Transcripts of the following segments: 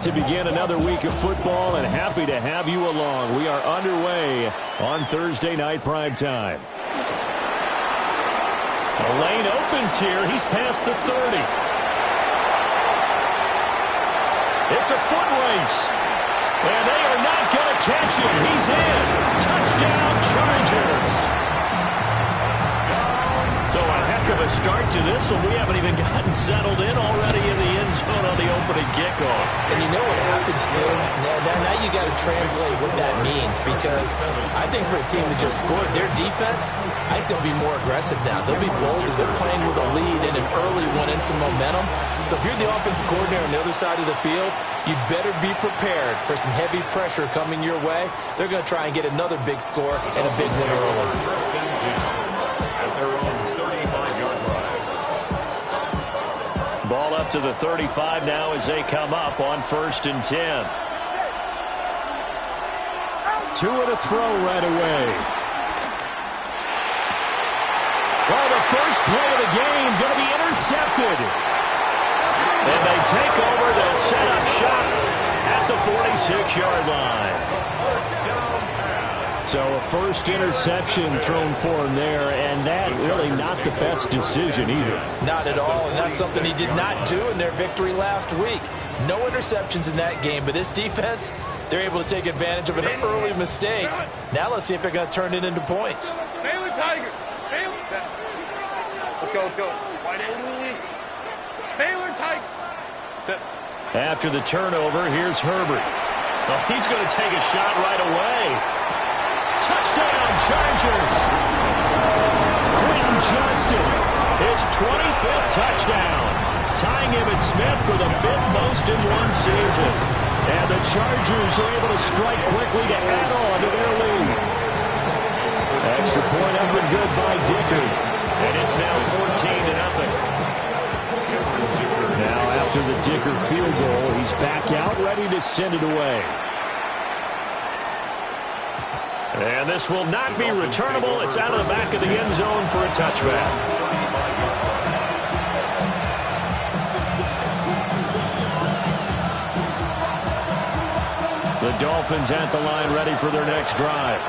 To begin another week of football, and happy to have you along. We are underway on Thursday night primetime. The lane opens here. He's past the 30. It's a foot race. And they are not going to catch him. He's in. Touchdown, Chargers. So a heck of a start to this one. We haven't even gotten settled in already in the end zone on the opening kickoff. And you know what happens, too? Now you got to translate what that means, because I think for a team that just scored, their defense, I think they'll be more aggressive now. They'll be bolder. They're playing with a lead and an early one and some momentum. So if you're the offensive coordinator on the other side of the field, you better be prepared for some heavy pressure coming your way. They're going to try and get another big score and a big win early. Ball up to the 35 now as they come up on 1st and 10. Two and a throw right away. Well, the first play of the game going to be intercepted. And they take over. They'll set up shop at the 46-yard line. So a first interception thrown for him there, and that really not the best decision either. Not at all, and that's something he did not do in their victory last week. No interceptions in that game, but this defense, they're able to take advantage of an early mistake. Now let's see if they're going to turn it into points. Baylor Tiger. Baylor. Let's go. Baylor Tiger. After the turnover, here's Herbert. Well, he's going to take a shot right away. Touchdown, Chargers. Quentin Johnston, his 25th touchdown, tying Emmitt Smith for the 5th most in one season. And the Chargers are able to strike quickly to add on to their lead. Extra point up and good by Dicker. And it's now 14-0. Now after the Dicker field goal, he's back out ready to send it away. And this will not be returnable. It's out of the back of the end zone for a touchback. The Dolphins at the line ready for their next drive.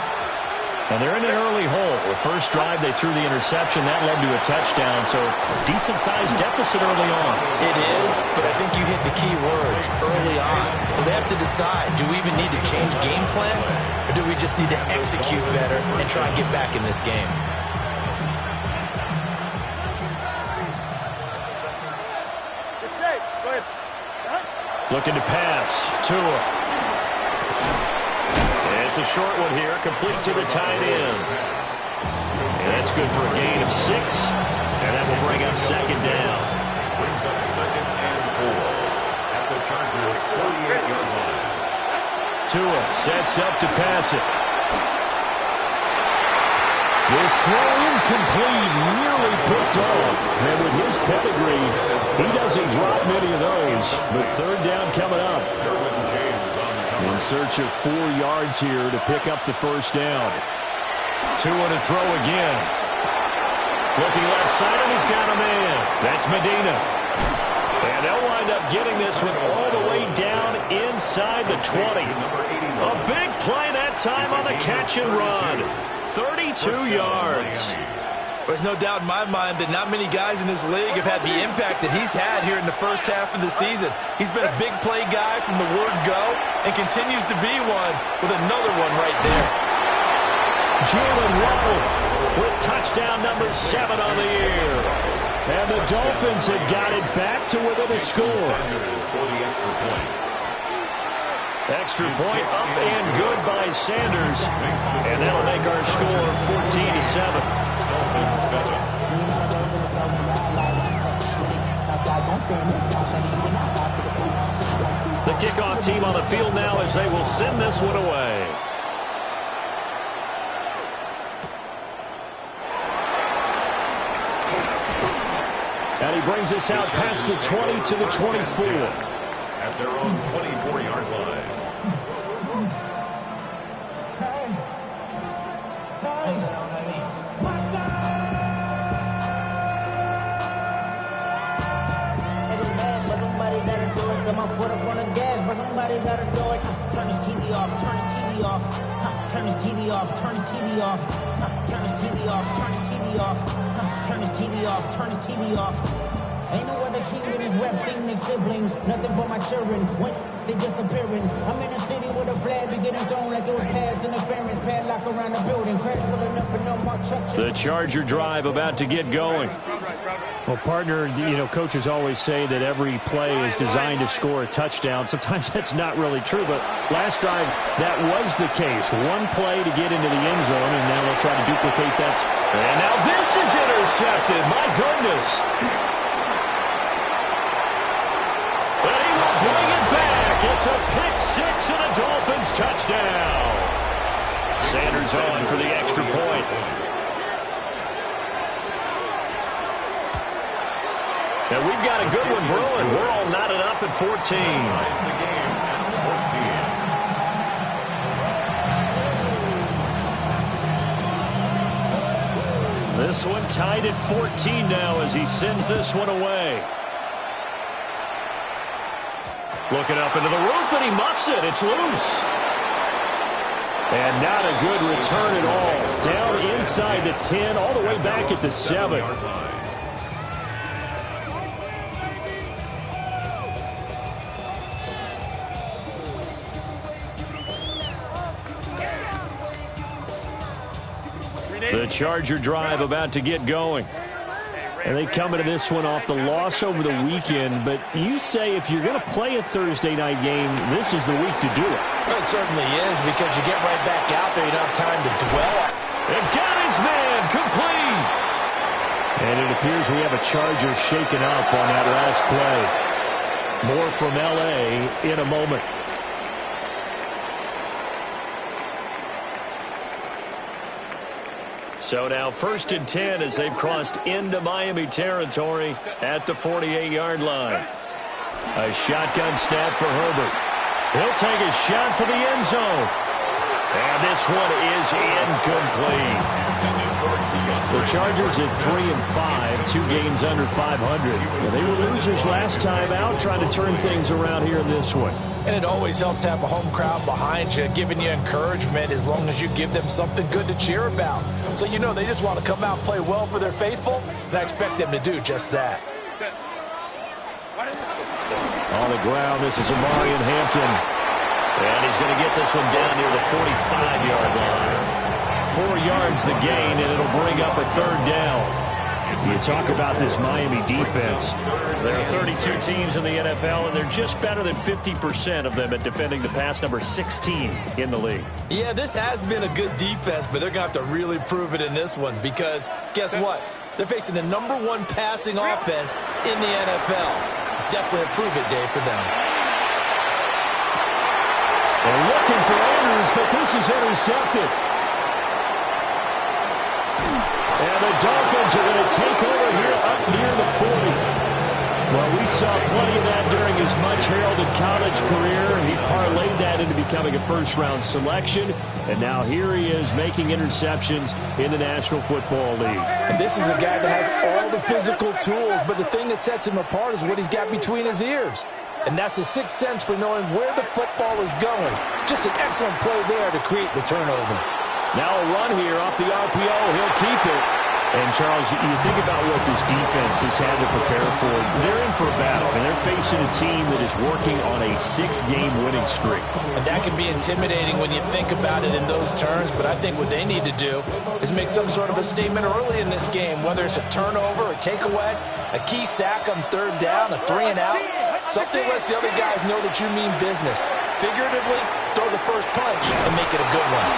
And they're in an early hole. The first drive, they threw the interception. That led to a touchdown, so decent-sized deficit early on. It is, but I think you hit the key words, early on. So they have to decide, do we even need to change game plan, or do we just need to execute better and try and get back in this game? It's safe. Go ahead. Looking to pass. Tua. It's a short one here, complete to the tight end. And that's good for a gain of 6. And that will bring up 2nd down. Brings up 2nd and 4 at the Chargers' 48-yard line. Tua sets up to pass it. This throw incomplete, nearly picked off. And with his pedigree, he doesn't drop many of those. But 3rd down coming up. In search of 4 yards here to pick up the 1st down. Tua to throw again. Looking left side, and he's got a man. That's Medina. And they'll wind up getting this one all the way down inside the 20. A big play that time on the catch and run. 32 yards. There's no doubt in my mind that not many guys in this league have had the impact that he's had here in the first half of the season. He's been a big play guy from the word go and continues to be one with another one right there. Jalen Waddle with touchdown number 7 on the year. And the Dolphins have got it back to within a score. Extra point up and good by Sanders. And that'll make our score 14-7. The kickoff team on the field now as they will send this one away. And he brings us out past the 20 to the 24. At their own 24-yard line. Somebody gotta do it, come on, put up on the gas, Somebody gotta do it. Turn his TV off, turn his TV off. Turn his TV off, turn his TV off. Turn his TV off, turn his TV off. Turn his TV off, turn his TV off. Ain't no other king in this rap thing, make siblings. Nothing but my children. When they disappearing. I'm in a city with a flag be getting thrown like it was pass interference. Padlock around the building. Crash pulling up and no more truck. The Charger drive about to get going. Well, partner, coaches always say that every play is designed to score a touchdown. Sometimes that's not really true, but last drive, that was the case. One play to get into the end zone, and now they'll try to duplicate that. And now this is intercepted. My goodness. But he will bring it back. It's a pick six and a Dolphins touchdown. Sanders on for the extra point. And we've got a good one brewing. We're all knotted up at 14. Ties the game at 14. This one tied at 14 now as he sends this one away. Looking up into the roof, and he muffs it. It's loose. And not a good return at all. Down inside the 10, all the way back at the 7. The Charger drive about to get going. And they come into this one off the loss over the weekend. But you say if you're going to play a Thursday night game, this is the week to do it. It certainly is, because you get right back out there. You don't have time to dwell. And got his man complete. And it appears we have a Charger shaken up on that last play. More from L.A. in a moment. So now 1st and 10 as they've crossed into Miami territory at the 48-yard line. A shotgun snap for Herbert. He'll take a shot for the end zone. And this one is incomplete. The Chargers at 3-5, 2 games under 500. They were losers last time out, trying to turn things around here in this one. And it always helps to have a home crowd behind you, giving you encouragement as long as you give them something good to cheer about. So they just want to come out and play well for their faithful, and I expect them to do just that. On the ground, this is Amarian Hampton. And he's going to get this one down near the 45-yard line. 4 yards the gain, and it'll bring up a 3rd down. You talk about this Miami defense. There are 32 teams in the NFL, and they're just better than 50% of them at defending the pass, number 16 in the league. Yeah, this has been a good defense, but they're going to have to really prove it in this one, because guess what? They're facing the number 1 passing offense in the NFL. It's definitely a prove-it day for them. They're looking for Andrews, but this is intercepted. And the Dolphins are going to take over here up near the 40. Well, we saw plenty of that during his much-heralded college career. He parlayed that into becoming a first-round selection. And now here he is making interceptions in the National Football League. And this is a guy that has all the physical tools, but the thing that sets him apart is what he's got between his ears. And that's the sixth sense for knowing where the football is going. Just an excellent play there to create the turnover. Now a run here off the RPO. He'll keep it. And, Charles, you think about what this defense has had to prepare for. They're in for a battle, and they're facing a team that is working on a 6-game winning streak. And that can be intimidating when you think about it in those terms, but I think what they need to do is make some sort of a statement early in this game, whether it's a turnover, a takeaway, a key sack on 3rd down, a 3-and-out, something lets the other guys know that you mean business. Figuratively, throw the first punch and make it a good one.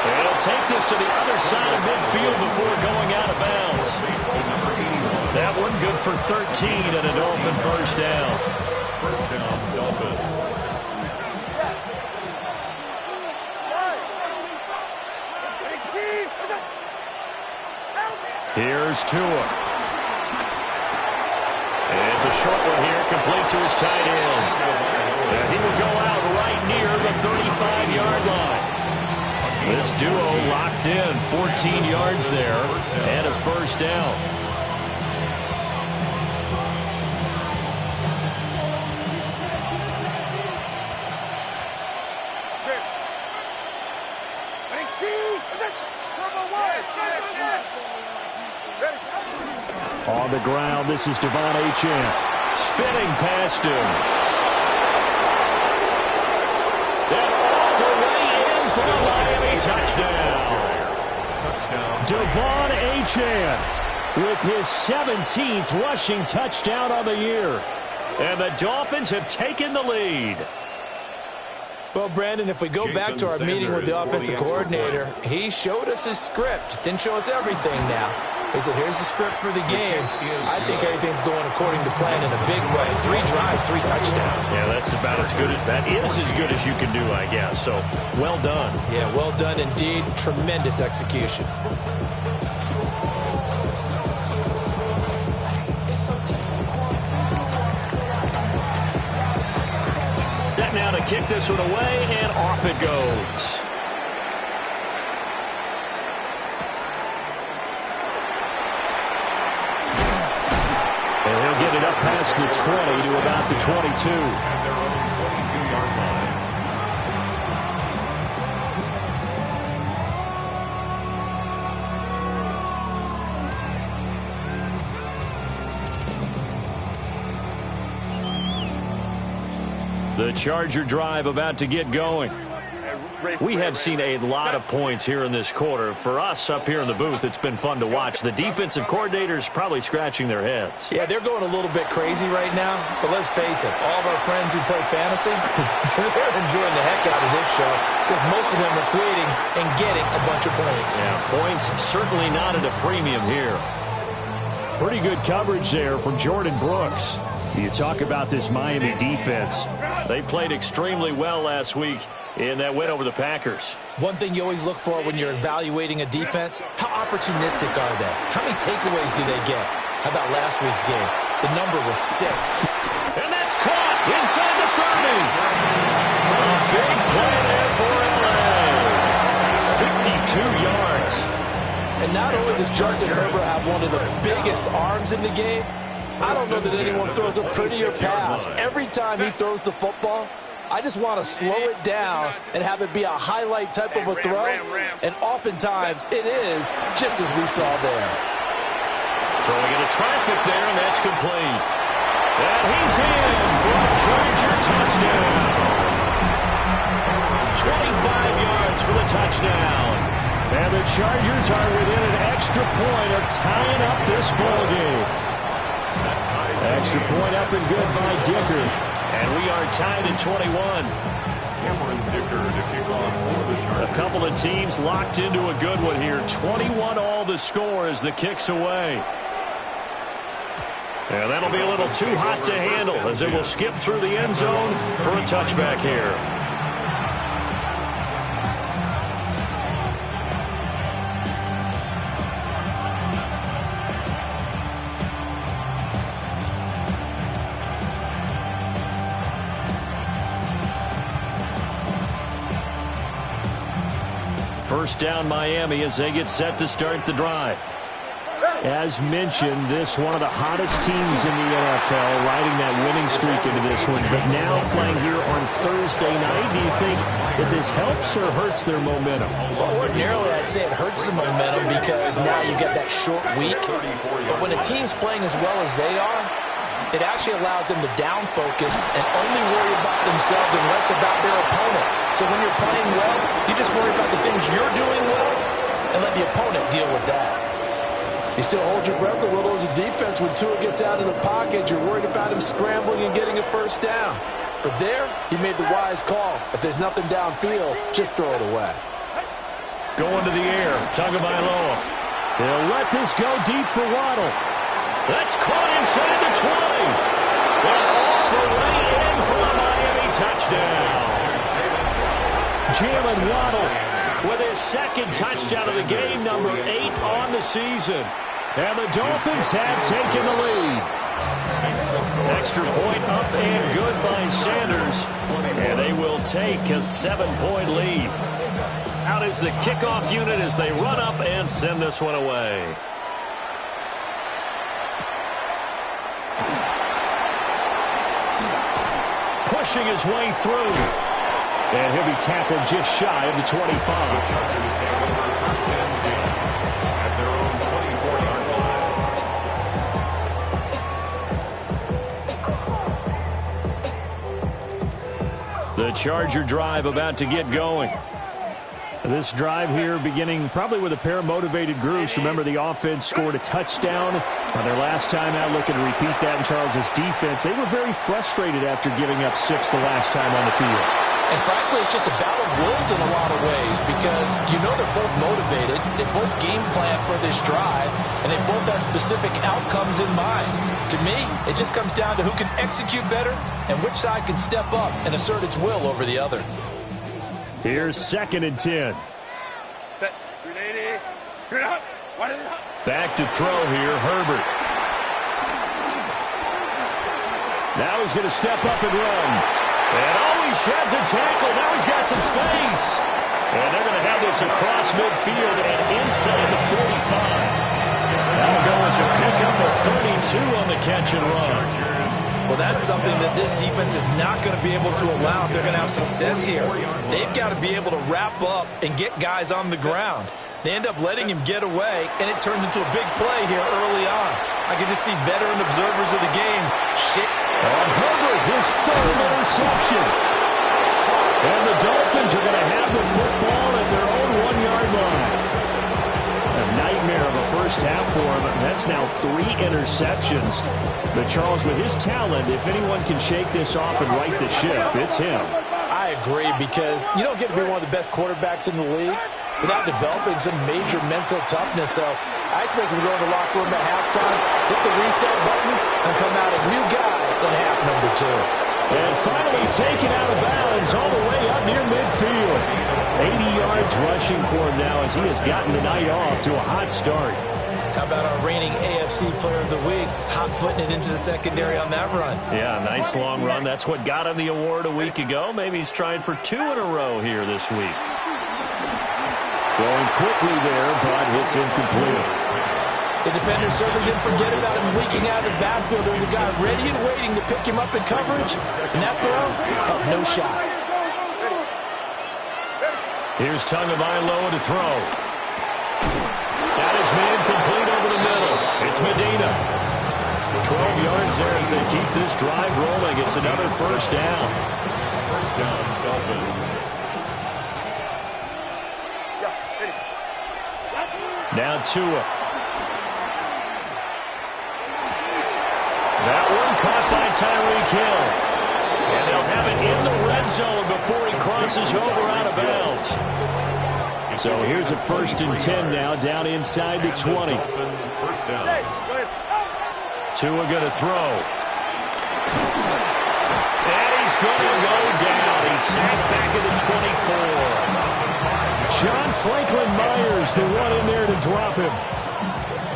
And he'll take this to the other side of midfield before going out of bounds. That one good for 13 and a Dolphin first down. First down, Dolphins. Here's Tua. And it's a short one here, complete to his tight end. And he will go out right near the 35-yard line. This duo locked in, 14 yards there, and a first down. On the ground, this is Devon Achane. Spinning past him. And all the way in for a Miami touchdown. Devon Achane with his 17th rushing touchdown on the year. And the Dolphins have taken the lead. Well, Brandon, if we go back to our meeting with the offensive coordinator, he showed us his script. Didn't show us everything now. He said, here's the script for the game. I think everything's going according to plan in a big way. 3 drives, 3 touchdowns. Yeah, that's about as good as that is as good as you can do, I guess. So, well done. Yeah, well done indeed. Tremendous execution. Set now to kick this one away, and off it goes. And he'll get it up past the 20 to about the 22. At their own 22-yard line. The Charger drive about to get going. We have seen a lot of points here in this quarter. For us up here in the booth, it's been fun to watch. The defensive coordinators probably scratching their heads. Yeah, they're going a little bit crazy right now. But let's face it, all of our friends who play fantasy, they're enjoying the heck out of this show because most of them are creating and getting a bunch of points. Yeah, points certainly not at a premium here. Pretty good coverage there from Jordan Brooks. You talk about this Miami defense. They played extremely well last week in that win over the Packers. One thing you always look for when you're evaluating a defense, how opportunistic are they? How many takeaways do they get? How about last week's game? The number was 6. And that's caught inside the 30. A big play there for LA. 52 yards. And not only does Justin Herbert have one of the biggest arms in the game, I don't know that anyone throws a prettier pass. Every time he throws the football, I just want to slow it down and have it be a highlight type of a throw. And oftentimes it is, just as we saw there. Throwing into traffic there, and that's complete. And he's in for a Charger touchdown. 25 yards for the touchdown. And the Chargers are within an extra point of tying up this ball game. Extra point up and good by Dicker. And we are tied at 21. Cameron Dicker to kick off for the Chargers. A couple of teams locked into a good one here. 21 all the score as the kick's away. And that'll be a little too hot to handle as it will skip through the end zone for a touchback here. First down Miami as they get set to start the drive. As mentioned, this one of the hottest teams in the NFL, riding that winning streak into this one, but now playing here on Thursday night. Do you think that this helps or hurts their momentum? Well, ordinarily, I'd say it hurts the momentum because now you get that short week. But when a team's playing as well as they are, it actually allows them to down focus and only worry about themselves and less about their opponent. So when you're playing well, you just worry about the things you're doing well and let the opponent deal with that. You still hold your breath a little as a defense when Tua gets out of the pocket. You're worried about him scrambling and getting a first down. But there, he made the wise call. If there's nothing downfield, just throw it away. Going to the air, Tagovailoa. They'll let this go deep for Waddle. That's caught inside the 20. And all the way in for a Miami touchdown. Jalen Waddle with his second touchdown of the game, number 8 on the season. And the Dolphins have taken the lead. Extra point up and good by Sanders. And they will take a 7-point lead. Out is the kickoff unit as they run up and send this one away. Pushing his way through. And he'll be tackled just shy of the 25. The Chargers take over first and 10 at their own 24-yard line. The Charger drive about to get going. This drive here beginning probably with a pair of motivated groups. Remember, the offense scored a touchdown on their last time out, looking to repeat that in Charles's defense. They were very frustrated after giving up 6 the last time on the field. And frankly, it's just a battle of wills in a lot of ways because you know they're both motivated. They both game plan for this drive, and they both have specific outcomes in mind. To me, it just comes down to who can execute better and which side can step up and assert its will over the other. Here's 2nd and 10. Set. 380. Good up. What is it? Back to throw here, Herbert. Now he's going to step up and run. And he sheds a tackle. Now he's got some space. And they're going to have this across midfield and inside the 45. That'll go as a pickup of 32 on the catch and run. Well, that's something that this defense is not going to be able to allow if they're going to have success here. They've got to be able to wrap up and get guys on the ground. They end up letting him get away, and it turns into a big play here early on. I can just see veteran observers of the game. On Herbert, his 3rd interception. And the Dolphins are going to have the football at their own 1-yard line. A nightmare of a first half for him. That's now 3 interceptions. But Charles, with his talent, if anyone can shake this off and right the ship, it's him. I agree, because you don't get to be one of the best quarterbacks in the league without developing some major mental toughness. So I expect him to go in the locker room at halftime, hit the reset button, and come out a new guy in half number 2. And finally taken out of bounds all the way up near midfield. 80 yards rushing for him now as he has gotten the night off to a hot start. How about our reigning AFC Player of the Week, hot-footing it into the secondary on that run? Yeah, nice long run. That's what got him the award a week ago. Maybe he's trying for 2 in a row here this week. Throwing quickly there, but it's incomplete. The defender certainly didn't forget about him leaking out of the backfield. There was a guy ready and waiting to pick him up in coverage, and that throw, no shot. Here's Tagovailoa to throw. Got his man complete over the middle. It's Medina. 12 yards there as they keep this drive rolling. It's another first down. First down, Dolphins. Now Tua. That one caught by Tyreek Hill. And they'll have it in the red zone before he crosses over out of bounds. So here's a 1st and 10 now, down inside the 20. First down. Tua going to throw. And he's going to go down. He's sacked back at the 24. John Franklin Myers, the one in there to drop him.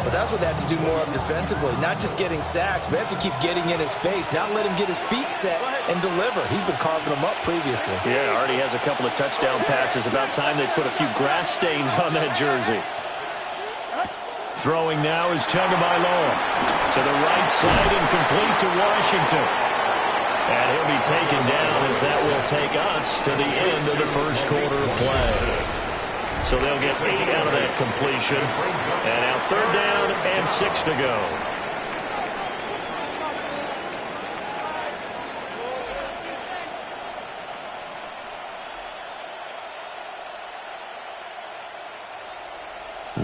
But that's what they have to do more of defensively, not just getting sacks, but they have to keep getting in his face, not let him get his feet set and deliver. He's been carving them up previously. Yeah, already has a couple of touchdown passes. About time they put a few grass stains on that jersey. Throwing now is Tagovailoa to the right side and complete to Washington. And he'll be taken down as that will take us to the end of the first quarter of play. So they'll get 8 out of that completion. And now 3rd down and 6 to go.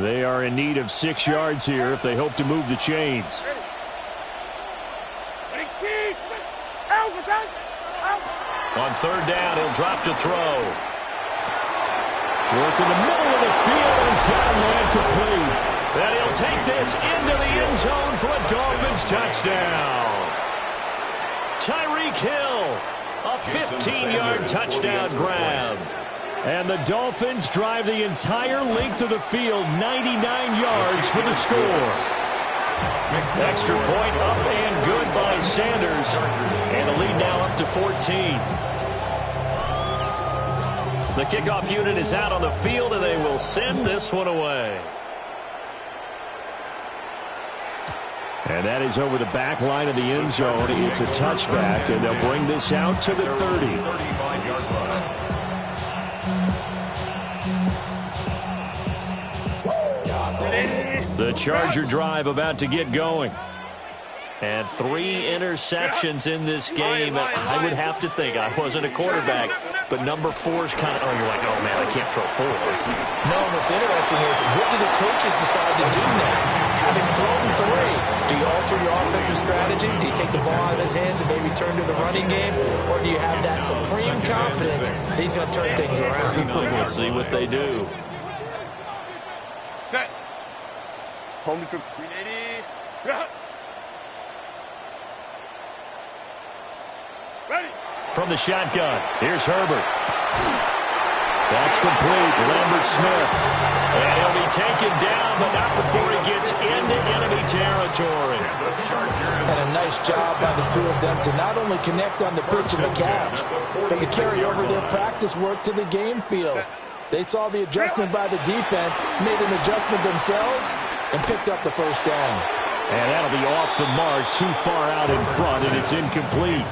They are in need of 6 yards here if they hope to move the chains. On 3rd down, he'll drop to throw. Work in the middle of the field, and he's got a man complete. And he'll take this into the end zone for a Dolphins touchdown. Tyreek Hill, a 15-yard touchdown grab. And the Dolphins drive the entire length of the field, 99 yards for the score. Extra point up and good by Sanders. And the lead now up to 14. The kickoff unit is out on the field, and they will send this one away. And that is over the back line of the end zone. It's a touchback, and they'll bring this out to the 30. 35-yard line. The Charger drive about to get going. And 3 interceptions in this game. I would have to think, I wasn't a quarterback, but number 4 is kind of, you're like, oh, man, I can't throw 4. No, what's interesting is, what do the coaches decide to do now? Having thrown 3, do you alter your offensive strategy? Do you take the ball out of his hands and maybe turn to the running game? Or do you have that supreme confidence that he's going to turn things around? We'll see what they do. Set. Home to 380. Ready. From the shotgun, here's Herbert. That's complete. Lambert Smith. And he'll be taken down, but not before he gets into enemy territory. And a nice job by the two of them to not only connect on the pitch and the catch, but to carry over their practice work to the game field. They saw the adjustment by the defense, made an adjustment themselves, and picked up the first down. And that'll be off the mark, too far out in front, and it's incomplete.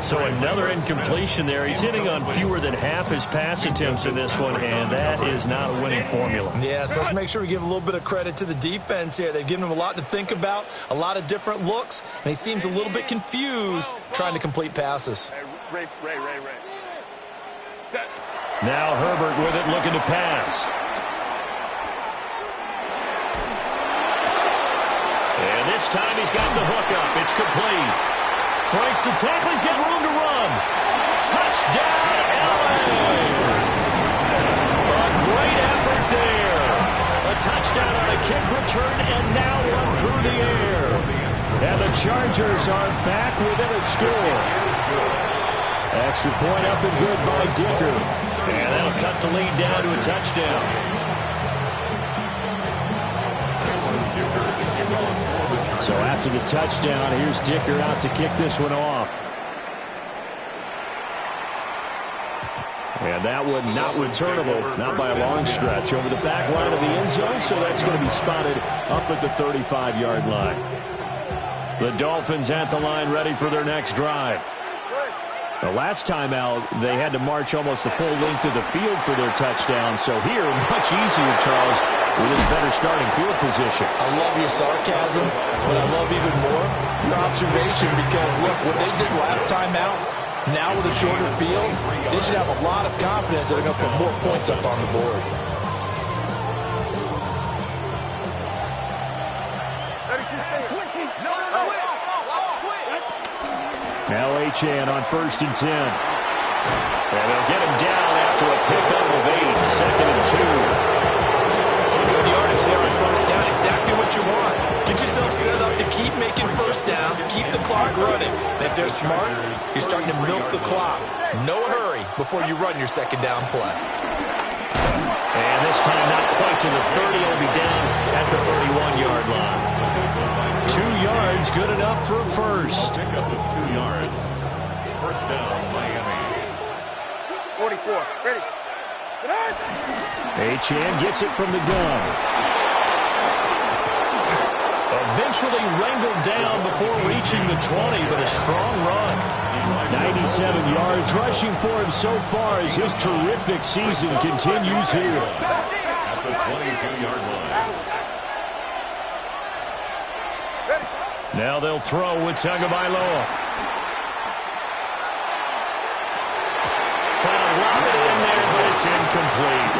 So another incompletion there. He's hitting on fewer than half his pass attempts in this one, and that is not a winning formula. Yes, let's make sure we give a little bit of credit to the defense here. They've given him a lot to think about, a lot of different looks, and he seems a little bit confused trying to complete passes. Ray. Set. Now Herbert with it, looking to pass. And this time he's got the hook up. It's complete. Breaks the tackle. He's got room to run. Touchdown, LA! A great effort there. A touchdown on a kick return and now one through the air. And the Chargers are back within a score. Extra point up and good by Dicker. And that'll cut the lead down to a touchdown. So after the touchdown, here's Dicker out to kick this one off. And that one not returnable, not by a long stretch. Over the back line of the end zone, so that's going to be spotted up at the 35-yard line. The Dolphins at the line ready for their next drive. The last time out, they had to march almost the full length of the field for their touchdown. So here, much easier, Charles, with his better starting field position. I love your sarcasm, but I love even more your observation because, look, what they did last time out, now with a shorter field, they should have a lot of confidence that they're going to put more points up on the board. Now Achane on 1st and 10. And they'll get him down after a pickup of 8, 2nd and 2. Good yardage there on first down. Exactly what you want. Get yourself set up to keep making first downs, keep the clock running. And if they're smart, you're starting to milk the clock. No hurry before you run your second down play. And this time not quite to the 30. It'll be down at the 31-yard line. 2 yards, good enough for a first. Pick up of 2 yards. First down, Miami. 44. Ready. Achane gets it from the gun. Eventually wrangled down before reaching the 20, but a strong run. 97 yards rushing for him so far as his terrific season continues here. At the 22-yard line. Now they'll throw with Tagovailoa. Trying to lob it in there, but it's incomplete.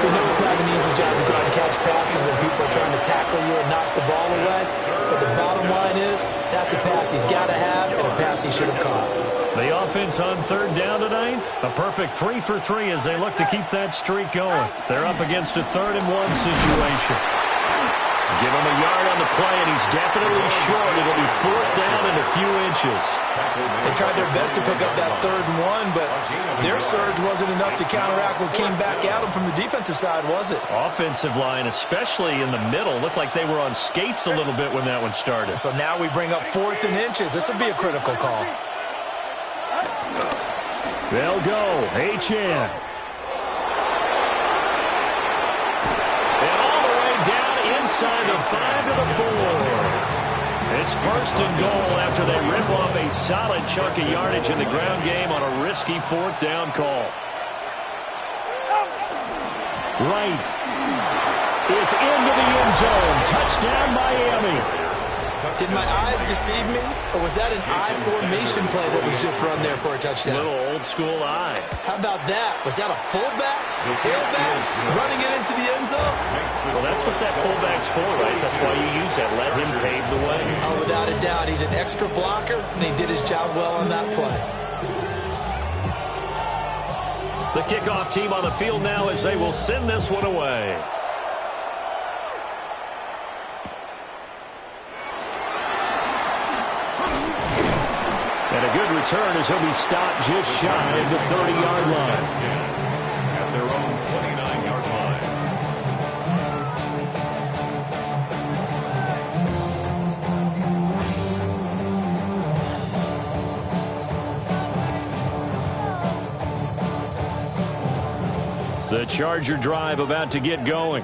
We know it's not an easy job to try and catch passes when people are trying to tackle you and knock the ball away. But the bottom line is, that's a pass he's got to have and a pass he should have caught. The offense on 3rd down tonight, a perfect 3 for 3 as they look to keep that streak going. They're up against a 3rd and 1 situation. Give him a yard on the play, and he's definitely short. It'll be 4th down and a few inches. They tried their best to pick up that 3rd and 1, but their surge wasn't enough to counteract what came back at them from the defensive side, was it? Offensive line, especially in the middle, looked like they were on skates a little bit when that one started. So now we bring up 4th and inches. This would be a critical call. They'll go. Achane. And all the way down inside the 5 to the 4. It's 1st and goal after they rip off a solid chunk of yardage in the ground game on a risky 4th down call. Right. is into the end zone. Touchdown, Miami. Did my eyes deceive me, or was that an I formation play that was just run there for a touchdown? Little old school eye. How about that? Was that a fullback, tailback, running it into the end zone? Well, that's what that fullback's for, right? That's why you use that. Let him pave the way. Oh, without a doubt. He's an extra blocker, and he did his job well on that play. The kickoff team on the field now as they will send this one away. And a good return as he'll be stopped just shy of the 30-yard line. At their own 29-yard line. The Charger drive about to get going.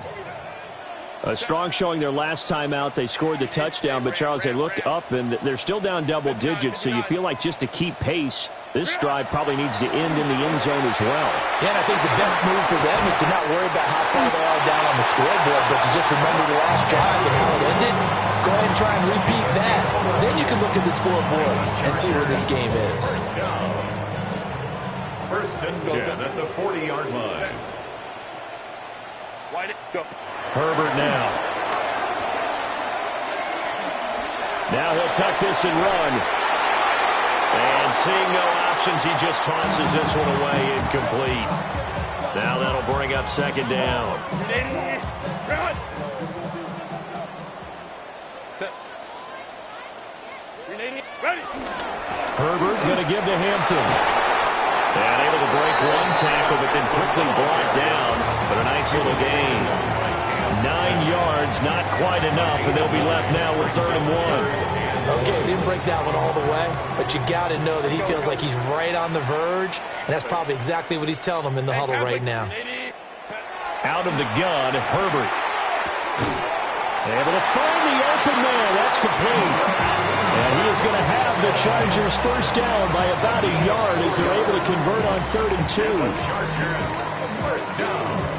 A strong showing their last time out. They scored the touchdown, but, Charles, they looked up, and they're still down double digits, so you feel like just to keep pace, this drive probably needs to end in the end zone as well. Yeah, and I think the best move for them is to not worry about how far they are down on the scoreboard, but to just remember the last drive and how it ended. Go ahead and try and repeat that. Then you can look at the scoreboard and see where this game is. First and 10 at the 40-yard line. Wide go. Herbert now. Now he'll tuck this and run. And seeing no options, he just tosses this one away, incomplete. Now that'll bring up second down. Run. Ready. Herbert going to give to Hampton. And able to break one tackle, but then quickly brought down. But a nice little gain. 9 yards, not quite enough, and they'll be left now with 3rd and 1. Okay, he didn't break that one all the way, but you got to know that he feels like he's right on the verge, and that's probably exactly what he's telling them in the huddle right now. Out of the gun, Herbert. Able to find the open man. That's complete. And he is going to have the Chargers first down by about a yard as they're able to convert on 3rd and 2. Chargers first down.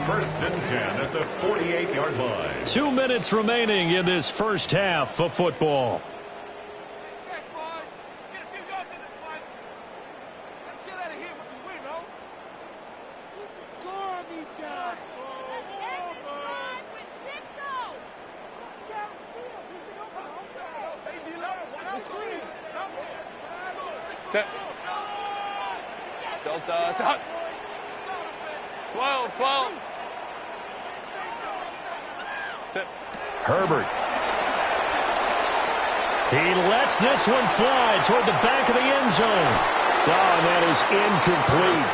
First and 10 at the 48-yard line. 2 minutes remaining in this first half of football. Delta, out. 12. Herbert. He lets this one fly toward the back of the end zone. Oh, and that is incomplete.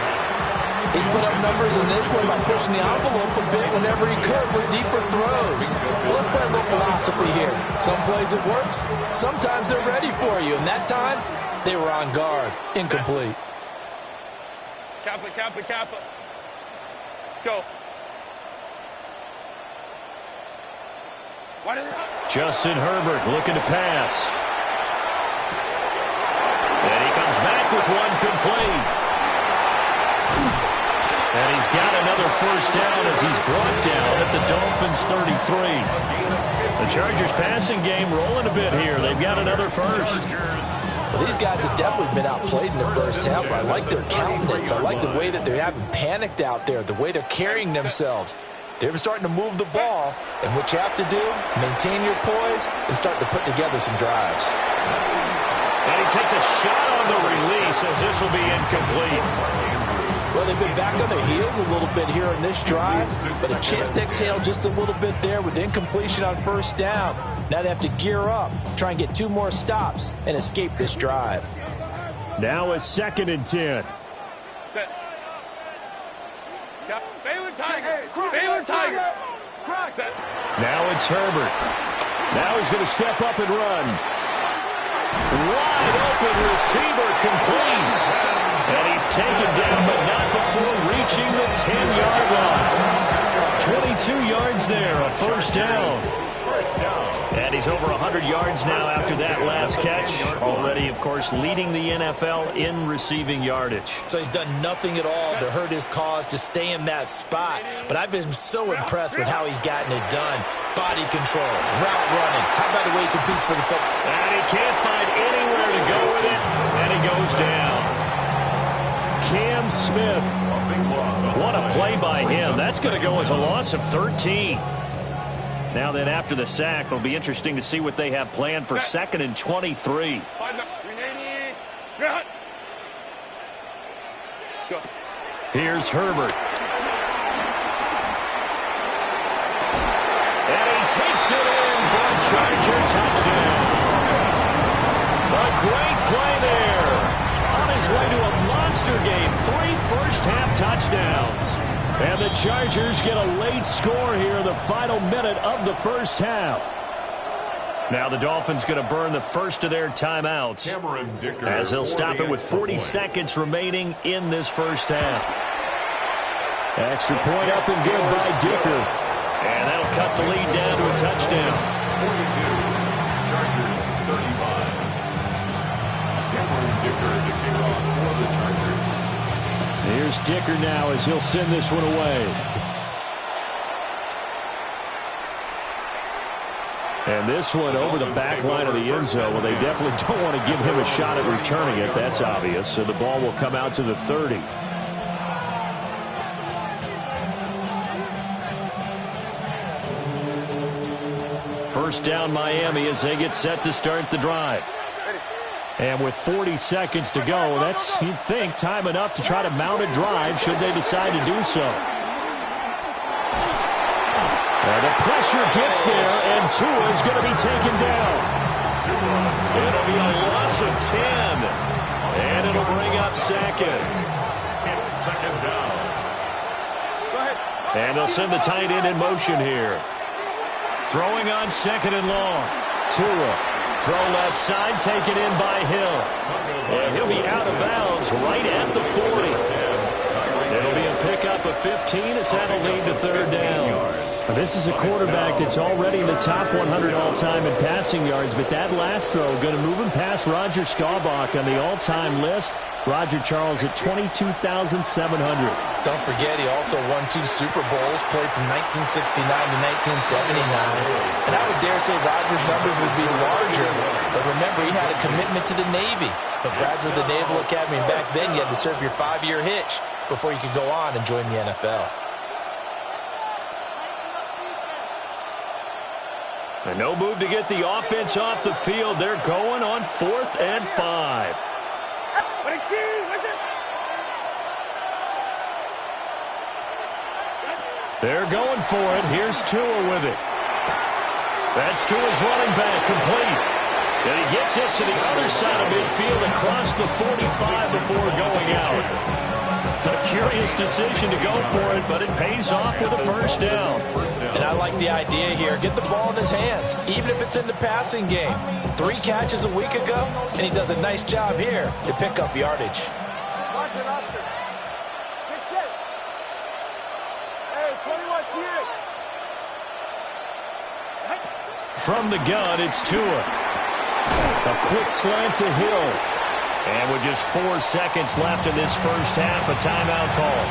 He's put up numbers in this one by pushing the envelope a bit whenever he could for deeper throws. Well, let's play a little philosophy here. Some plays it works. Sometimes they're ready for you. And that time, they were on guard. Incomplete. Kappa. Let's go. Justin Herbert looking to pass. And he comes back with one complete. And he's got another first down as he's brought down at the Dolphins' 33. The Chargers passing game rolling a bit here. They've got another first. Well, these guys have definitely been outplayed in the first half, but I like their countenance. I like the way that they haven't panicked out there, the way they're carrying themselves. They're starting to move the ball, and what you have to do, maintain your poise and start to put together some drives. And he takes a shot on the release as this will be incomplete. Well, they've been back on their heels a little bit here in this drive, but a chance to exhale just a little bit there with incompletion on first down. Now they have to gear up, try and get 2 more stops, and escape this drive. Now a 2nd and 10. Set. Baylor Tiger. Set. Now it's Herbert. Now he's going to step up and run. Wide open receiver complete. And he's taken down, but not before reaching the 10-yard line. 22 yards there, a first down. First down. And he's over 100 yards now after that last catch. Already, of course, leading the NFL in receiving yardage. So he's done nothing at all to hurt his cause, to stay in that spot. But I've been so impressed with how he's gotten it done. Body control, route running. How about the way he competes for the football? And he can't find anywhere to go with it. And he goes down. Cam Smith. What a play by him. That's going to go as a loss of 13. Now then, after the sack, it'll be interesting to see what they have planned for 2nd and 23. Here's Herbert. And he takes it in for a Charger touchdown. A great play there. On his way to a monster game. 3 first-half touchdowns. And the Chargers get a late score here in the final minute of the first half. Now the Dolphins going to burn the first of their timeouts as they'll stop it with 40 seconds remaining in this first half. Extra point up and good by Dicker. And that'll cut the lead down to a touchdown. 42, Chargers 35. Cameron Dicker to kick off for the Chargers. Here's Dicker now as he'll send this one away. And this one over the back line of the end zone. Well, they definitely don't want to give him a shot at returning it. That's obvious. So the ball will come out to the 30. First down Miami as they get set to start the drive. And with 40 seconds to go, that's, you'd think, time enough to try to mount a drive should they decide to do so. And the pressure gets there, and Tua is going to be taken down. It'll be a loss of 10. And it'll bring up 2nd. It's 2nd down. And they'll send the tight end in motion here. Throwing on 2nd and long. Tua. Throw left side, taken in by Hill. And he'll be out of bounds right at the 40. It'll be a pickup of 15 as that'll lead to 3rd down. This is a quarterback that's already in the top 100 all-time in passing yards, but that last throw going to move him past Roger Staubach on the all-time list. Roger Charles at 22,700. Don't forget, he also won 2 Super Bowls, played from 1969 to 1979. And I would dare say Roger's numbers would be larger. But remember, he had a commitment to the Navy. But graduate the Naval Academy, and back then you had to serve your 5-year hitch before you could go on and join the NFL. And no move to get the offense off the field. They're going on 4th and 5. They're going for it. Here's Tua with it. That's Tua's running back, complete. And he gets us to the other side of midfield across the 45 before going out. A curious decision to go for it, but it pays off with a first down. And I like the idea here. Get the ball in his hands, even if it's in the passing game. 3 catches a week ago, and he does a nice job here to pick up yardage. From the gun, it's Tua. A quick slant to Hill. And with just 4 seconds left in this first half, a timeout call.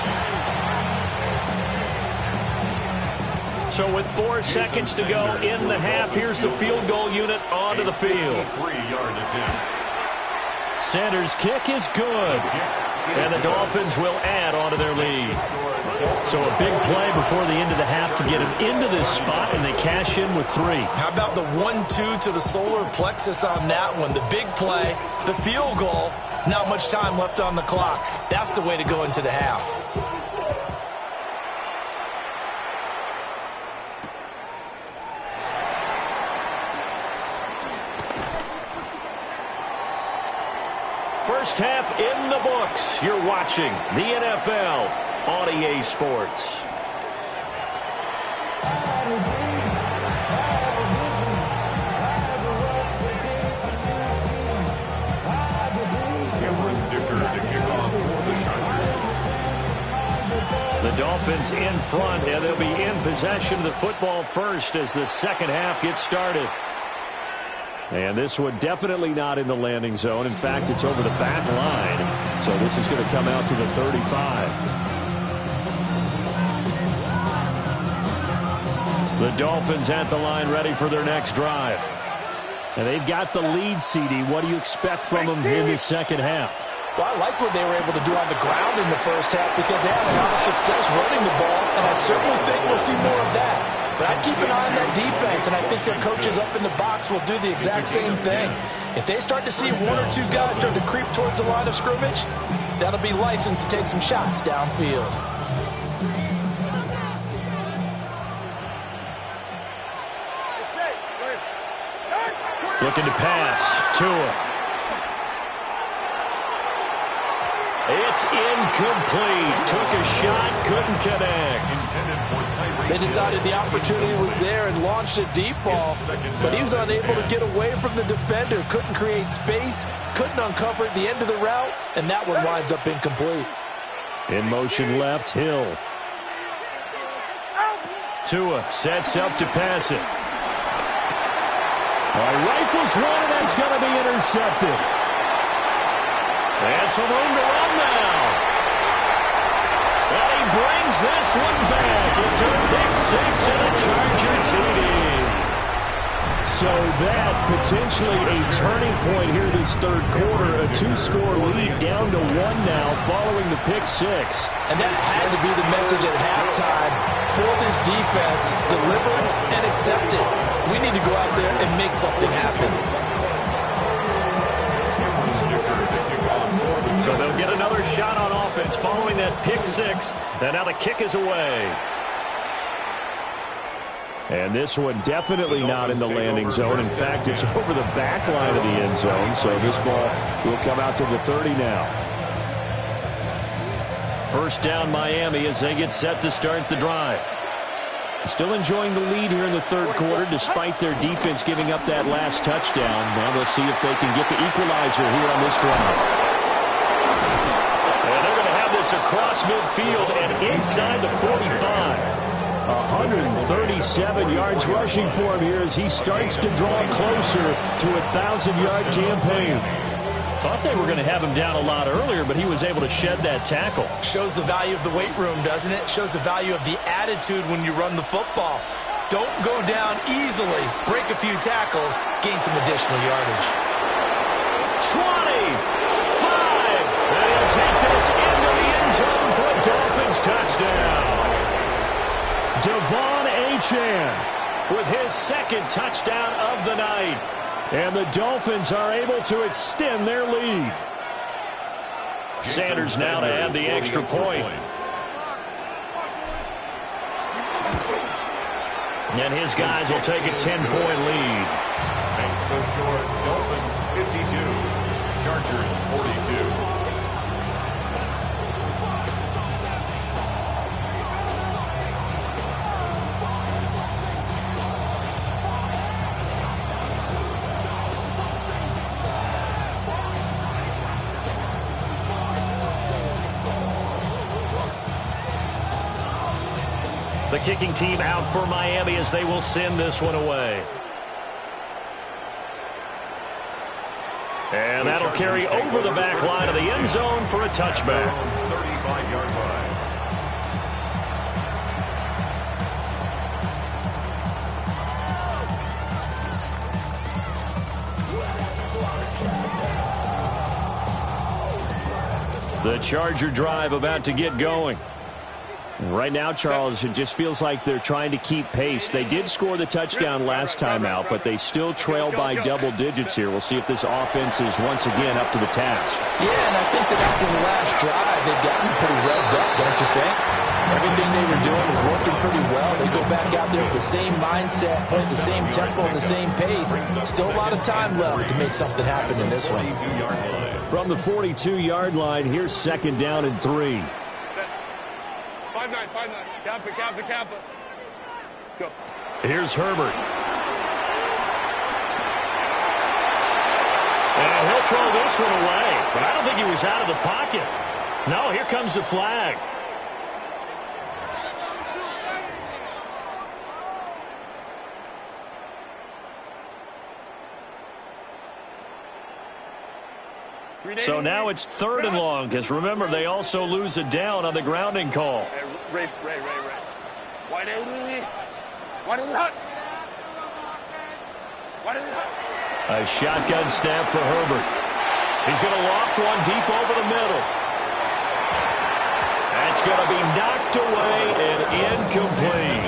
So with 4 seconds to go in the half, here's the field goal unit onto the field. 3-yard attempt. Sanders' kick is good. And the Dolphins will add onto their lead. So a big play before the end of the half to get him into this spot, and they cash in with 3. How about the 1-2 to the solar plexus on that one? The big play, the field goal, not much time left on the clock. That's the way to go into the half. First half in the books. You're watching the NFL on EA Sports. Cameron Dicker to kick off for the Chargers. The Dolphins in front, and they'll be in possession of the football first as the second half gets started. And this one definitely not in the landing zone. In fact, it's over the back line. So this is going to come out to the 35. The Dolphins at the line ready for their next drive. And they've got the lead, CD. What do you expect from them in the second half? Well, I like what they were able to do on the ground in the first half because they had a lot of success running the ball, and I certainly think we'll see more of that. But I'd keep an eye on that defense, and I think their coaches up in the box will do the exact same thing. If they start to see one or two guys start to creep towards the line of scrimmage, that'll be licensed to take some shots downfield. Looking to pass. Tua. It's incomplete. Took a shot, couldn't connect. They decided the opportunity was there and launched a deep ball, but he was unable to get away from the defender. Couldn't create space, couldn't uncover at the end of the route, and that one winds up incomplete. In motion left, Hill. Tua sets up to pass it. Rifles one, and that's going to be intercepted. And some room to run now. And he brings this one back. It's a pick six and a Charger TD. So that potentially a turning point here this third quarter. A two-score lead down to one now following the pick six. And that had to be the message at halftime for this defense. Deliver and accept it. We need to go out there and make something happen. So they'll get another shot on offense following that pick six. And now the kick is away. And this one definitely not in the landing zone. In fact, it's over the back line of the end zone. So this ball will come out to the 30 now. First down Miami as they get set to start the drive. Still enjoying the lead here in the third quarter despite their defense giving up that last touchdown. Now they'll see if they can get the equalizer here on this drive. And they're going to have this across midfield and inside the 45. 137 yards rushing for him here as he starts to draw closer to a 1,000-yard campaign. Thought they were going to have him down a lot earlier, but he was able to shed that tackle. Shows the value of the weight room, doesn't it? Shows the value of the attitude when you run the football. Don't go down easily. Break a few tackles. Gain some additional yardage. 25. And he'll take this into the end zone for a Dolphins touchdown. Devon Achane with his second touchdown of the night. And the Dolphins are able to extend their lead. Sanders now to add the extra point. And his guys will take a 10-point lead. Makes the score Dolphins 52, Chargers 42. The kicking team out for Miami as they will send this one away. And that'll carry over the back line of the end zone for a touchback. 35-yard line. The Charger drive about to get going. Right now, Charles, it just feels like they're trying to keep pace. They did score the touchdown last time out, but they still trail by double digits here. We'll see if this offense is once again up to the task. Yeah, and I think that after the last drive, they've gotten pretty revved up, don't you think? Everything they were doing was working pretty well. They go back out there with the same mindset, play the same tempo, and the same pace. Still a lot of time left to make something happen in this one. From the 42-yard line, here's second down and 3. 5-9. Kappa. Go. Here's Herbert. And he'll throw this one away. But I don't think he was out of the pocket. No, here comes the flag. So now it's 3rd and long, because remember, they also lose a down on the grounding call. Ray. A shotgun snap for Herbert. He's going to loft one deep over the middle. That's going to be knocked away and incomplete.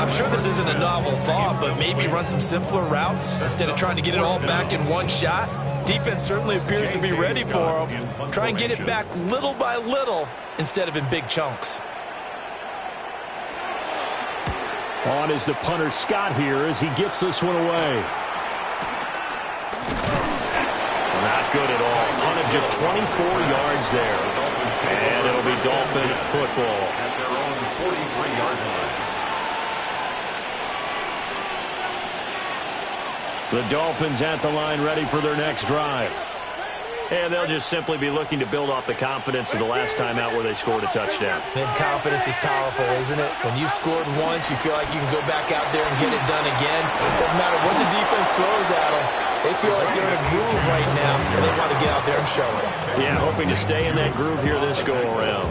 I'm sure this isn't a novel thought, but maybe run some simpler routes instead of trying to get it all back in one shot. Defense certainly appears to be ready for him. Try and get it back little by little instead of in big chunks. On is the punter Scott here as he gets this one away. Not good at all. Punted just 24 yards there. And it'll be Dolphin football. At their own 43-yard line. The Dolphins at the line, ready for their next drive. And they'll just simply be looking to build off the confidence of the last time out where they scored a touchdown. And confidence is powerful, isn't it? When you've scored once, you feel like you can go back out there and get it done again. Doesn't matter what the defense throws at them. They feel like they're in a groove right now, and they want to get out there and show it. Yeah, hoping to stay in that groove here this go-around.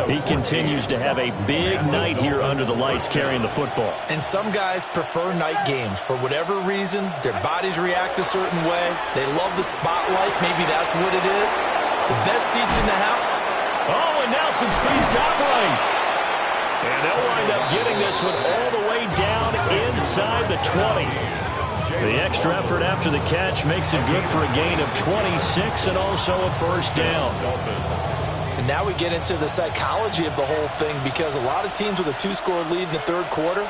He continues to have a big night here under the lights carrying the football. And some guys prefer night games. For whatever reason, their bodies react a certain way. They love the spotlight. Maybe that's what it is. The best seats in the house. Oh, and now some speed stop right. And they'll wind up getting this one all the way down inside the 20. The extra effort after the catch makes it good for a gain of 26 and also a first down. And now we get into the psychology of the whole thing, because a lot of teams with a 2-score lead in the third quarter,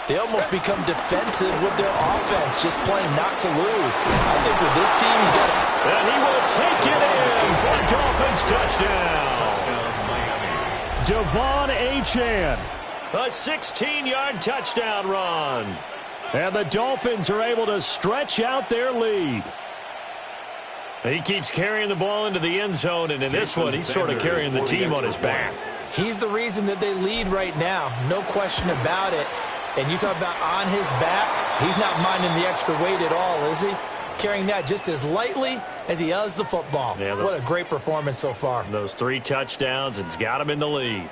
they almost become defensive with their offense, just playing not to lose. I think with this team, you got to... And he will take it in for a Dolphins touchdown. Devon Achane, a 16-yard touchdown run. And the Dolphins are able to stretch out their lead. He keeps carrying the ball into the end zone, and in this one, he's sort of carrying the team on his back. He's the reason that they lead right now, no question about it. And you talk about on his back, he's not minding the extra weight at all, is he? Carrying that just as lightly as he does the football. Yeah, what a great performance so far. Those 3 touchdowns, it's got him in the lead.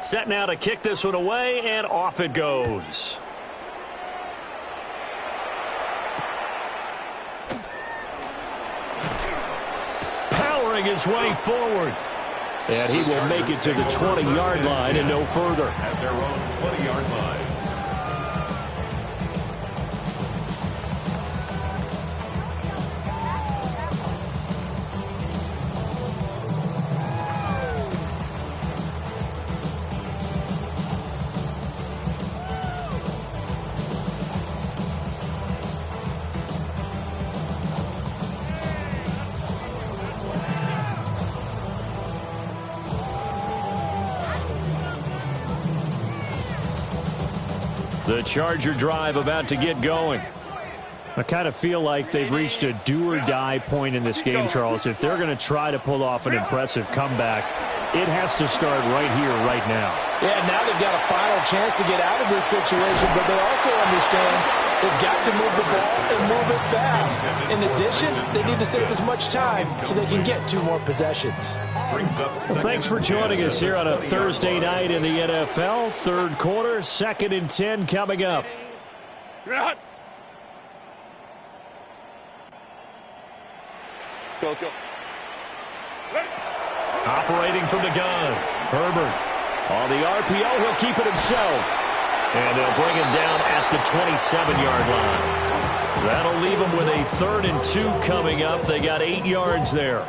Set now to kick this one away, and off it goes. Powering his way forward. And he will make it to the 20-yard line and no further. At their own 20-yard line. The Charger drive about to get going. I kind of feel like they've reached a do-or-die point in this game, Charles. If they're going to try to pull off an impressive comeback, it has to start right here, right now. Yeah, now they've got a final chance to get out of this situation, but they also understand they've got to move the ball and move it fast. In addition, they need to save as much time so they can get 2 more possessions. Well, thanks for joining us here on a Thursday night in the NFL. Third quarter, 2nd and 10 coming up. Let's go. Operating from the gun, Herbert. On the RPO, he'll keep it himself. And they'll bring him down at the 27-yard line. That'll leave him with a 3rd and 2 coming up. They got 8 yards there.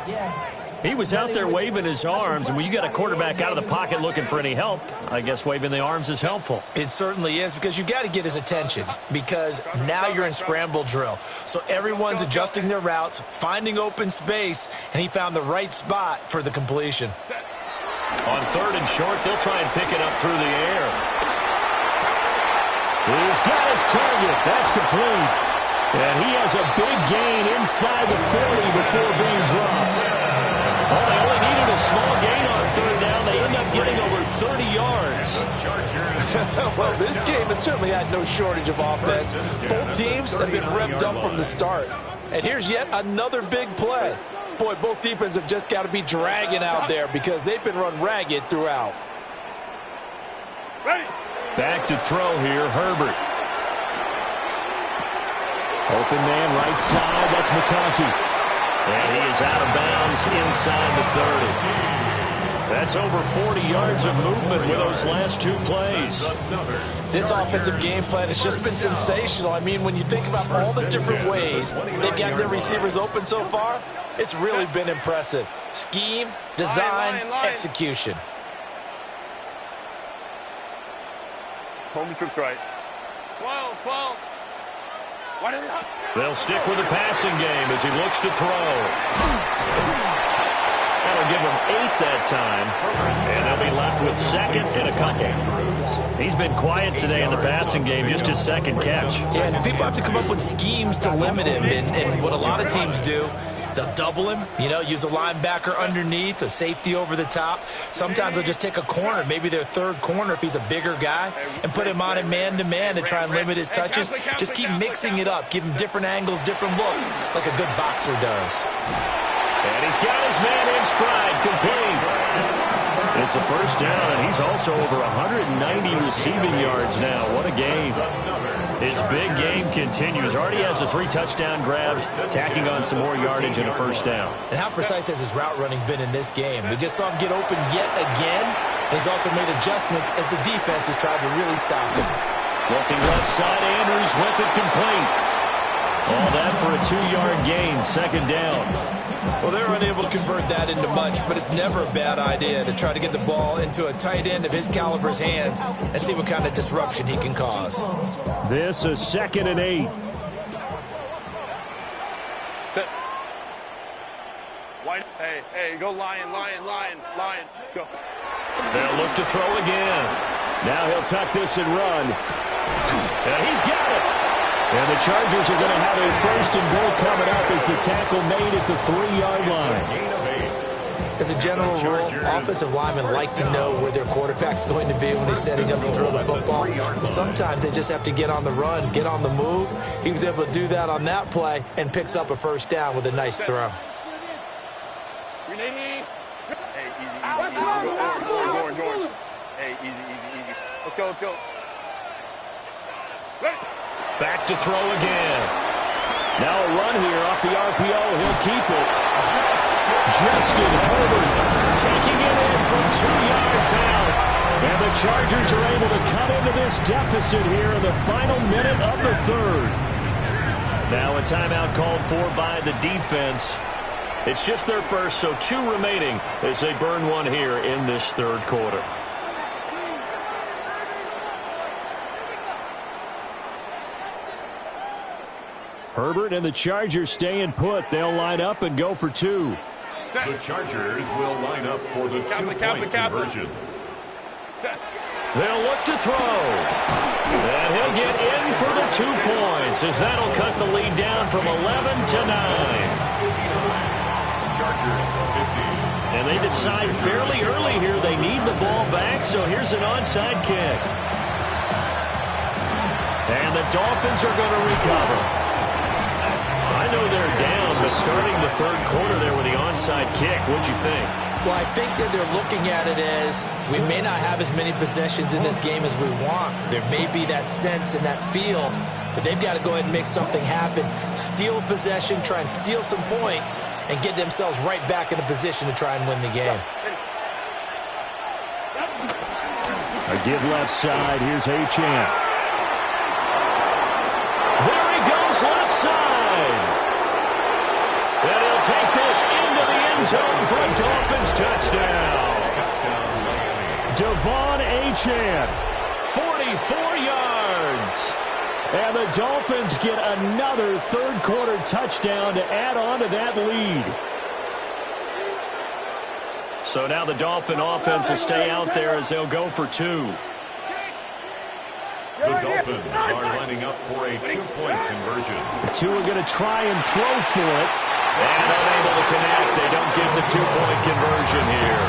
He was out there waving his arms, and when you got a quarterback out of the pocket looking for any help, I guess waving the arms is helpful. It certainly is, because you got to get his attention, because now you're in scramble drill. So everyone's adjusting their routes, finding open space, and he found the right spot for the completion. On 3rd and short, they'll try and pick it up through the air. He's got his target. That's complete. And he has a big gain inside the 40 before being dropped. Well, they only needed a small gain on 3rd down. They end up getting over 30 yards. Well, this game game, and certainly had no shortage of offense. Both teams have been revved up from the start. And here's yet another big play. Boy, both defenses have just got to be dragging out there because they've been run ragged throughout. Ready. Back to throw here, Herbert. Open man right side, that's McConkey. And he is out of bounds inside the 30. That's over 40 yards of movement with those last two plays. This offensive game plan has just been sensational. I mean, when you think about all the different ways they've got their receivers open so far, it's really been impressive. Scheme, design, execution. Home trips right. 12, 12. What is it? They'll stick with the passing game as he looks to throw. That'll give him 8 that time, and they'll be left with second and a couple. He's been quiet today in the passing game, just his second catch. Yeah, and people have to come up with schemes to limit him, and what a lot of teams do, they'll double him, use a linebacker underneath, a safety over the top. Sometimes they'll just take a corner, maybe their third corner if he's a bigger guy, and put him on a man-to-man to try and limit his touches. Just keep mixing it up, give him different angles, different looks, like a good boxer does. And he's got his man in stride, complete. It's a first down, and he's also over 190 receiving yards now. What a game. His big game continues. Already has the 3 touchdown grabs, tacking on some more yardage and a first down. And how precise has his route running been in this game? We just saw him get open yet again, and he's also made adjustments as the defense has tried to really stop him. Looking left side, Andrews with it, complete. All that for a 2-yard gain, second down. Well, they're unable to convert that into much, but it's never a bad idea to try to get the ball into a tight end of his caliber's hands and see what kind of disruption he can cause. This is 2nd and 8. Set. Wide. Hey, go lion, go. They'll look to throw again. Now he'll tuck this and run. And he's got it. And the Chargers are going to have a first and goal coming up as the tackle made at the 3-yard line. As a general rule, offensive linemen like to know where their quarterback's going to be when he's setting up to throw the football. But sometimes they just have to get on the run, get on the move. He was able to do that on that play and picks up a first down with a nice throw. Hey, easy. Let's go. Ready. Back to throw again. Now a run here off the RPO. He'll keep it. Justin Herbert taking it in from 2 yards out. And the Chargers are able to cut into this deficit here in the final minute of the third. Now a timeout called for by the defense. It's just their first, so 2 remaining as they burn one here in this third quarter. Herbert and the Chargers staying put. They'll line up and go for 2. The Chargers will line up for the 2-point conversion. They'll look to throw. And he'll get in for the 2 points as that'll cut the lead down from 11 to 9. Chargers 50. And they decide fairly early here they need the ball back, so here's an onside kick. And the Dolphins are going to recover. I know they're down, but starting the third quarter there with the onside kick, what'd you think? Well, I think that they're looking at it as we may not have as many possessions in this game as we want. There may be that sense and that feel that they've got to go ahead and make something happen, steal a possession, try and steal some points, and get themselves right back in a position to try and win the game. A give left side. Here's Achane. There he goes left side. And he'll take this into the end zone for a Dolphins touchdown. Devon Achane. 44 yards. And the Dolphins get another third-quarter touchdown to add on to that lead. So now the Dolphin offense will stay out there as they'll go for 2. The Dolphins are lining up for a 2-point conversion. The 2 are going to try and throw for it. And unable to connect. They don't get the 2-point conversion here.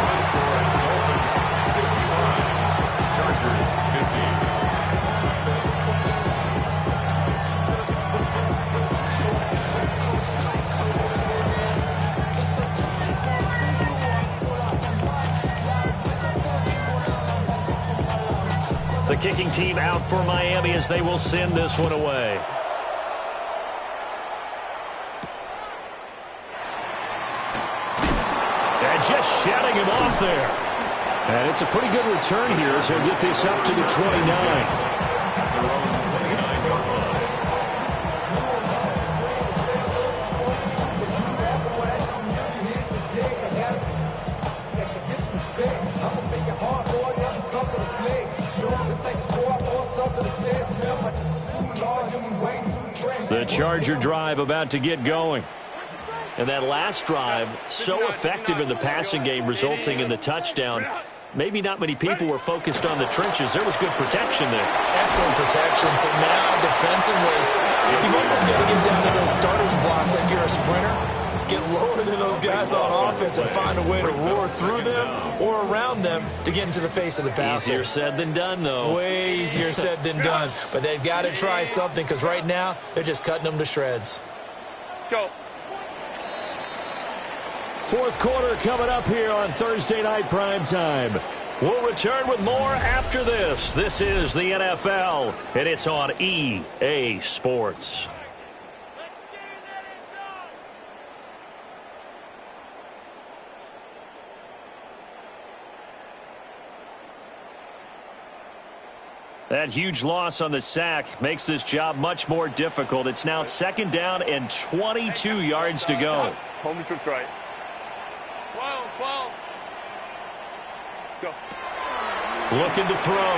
Chargers 50. kicking team out for Miami as they will send this one away. And just shutting him off there. And it's a pretty good return here as he'll get this up to the 29. The Charger drive about to get going. And that last drive, so effective in the passing game, resulting in the touchdown. Maybe not many people were focused on the trenches. There was good protection there. Excellent protection. So now, defensively, you've almost got to get down to those starters blocks like you're a sprinter. Get lower than those guys on offense and find a way to roar through them or around them to get into the face of the passer. Easier said than done, though. Way easier said than done. But they've got to try something because right now they're just cutting them to shreds. Go. Fourth quarter coming up here on Thursday Night Primetime. We'll return with more after this. This is the NFL, and it's on EA Sports. That huge loss on the sack makes this job much more difficult. It's now 2nd down and 22 yards to go. Home and trips right. 12. Go. Looking to throw.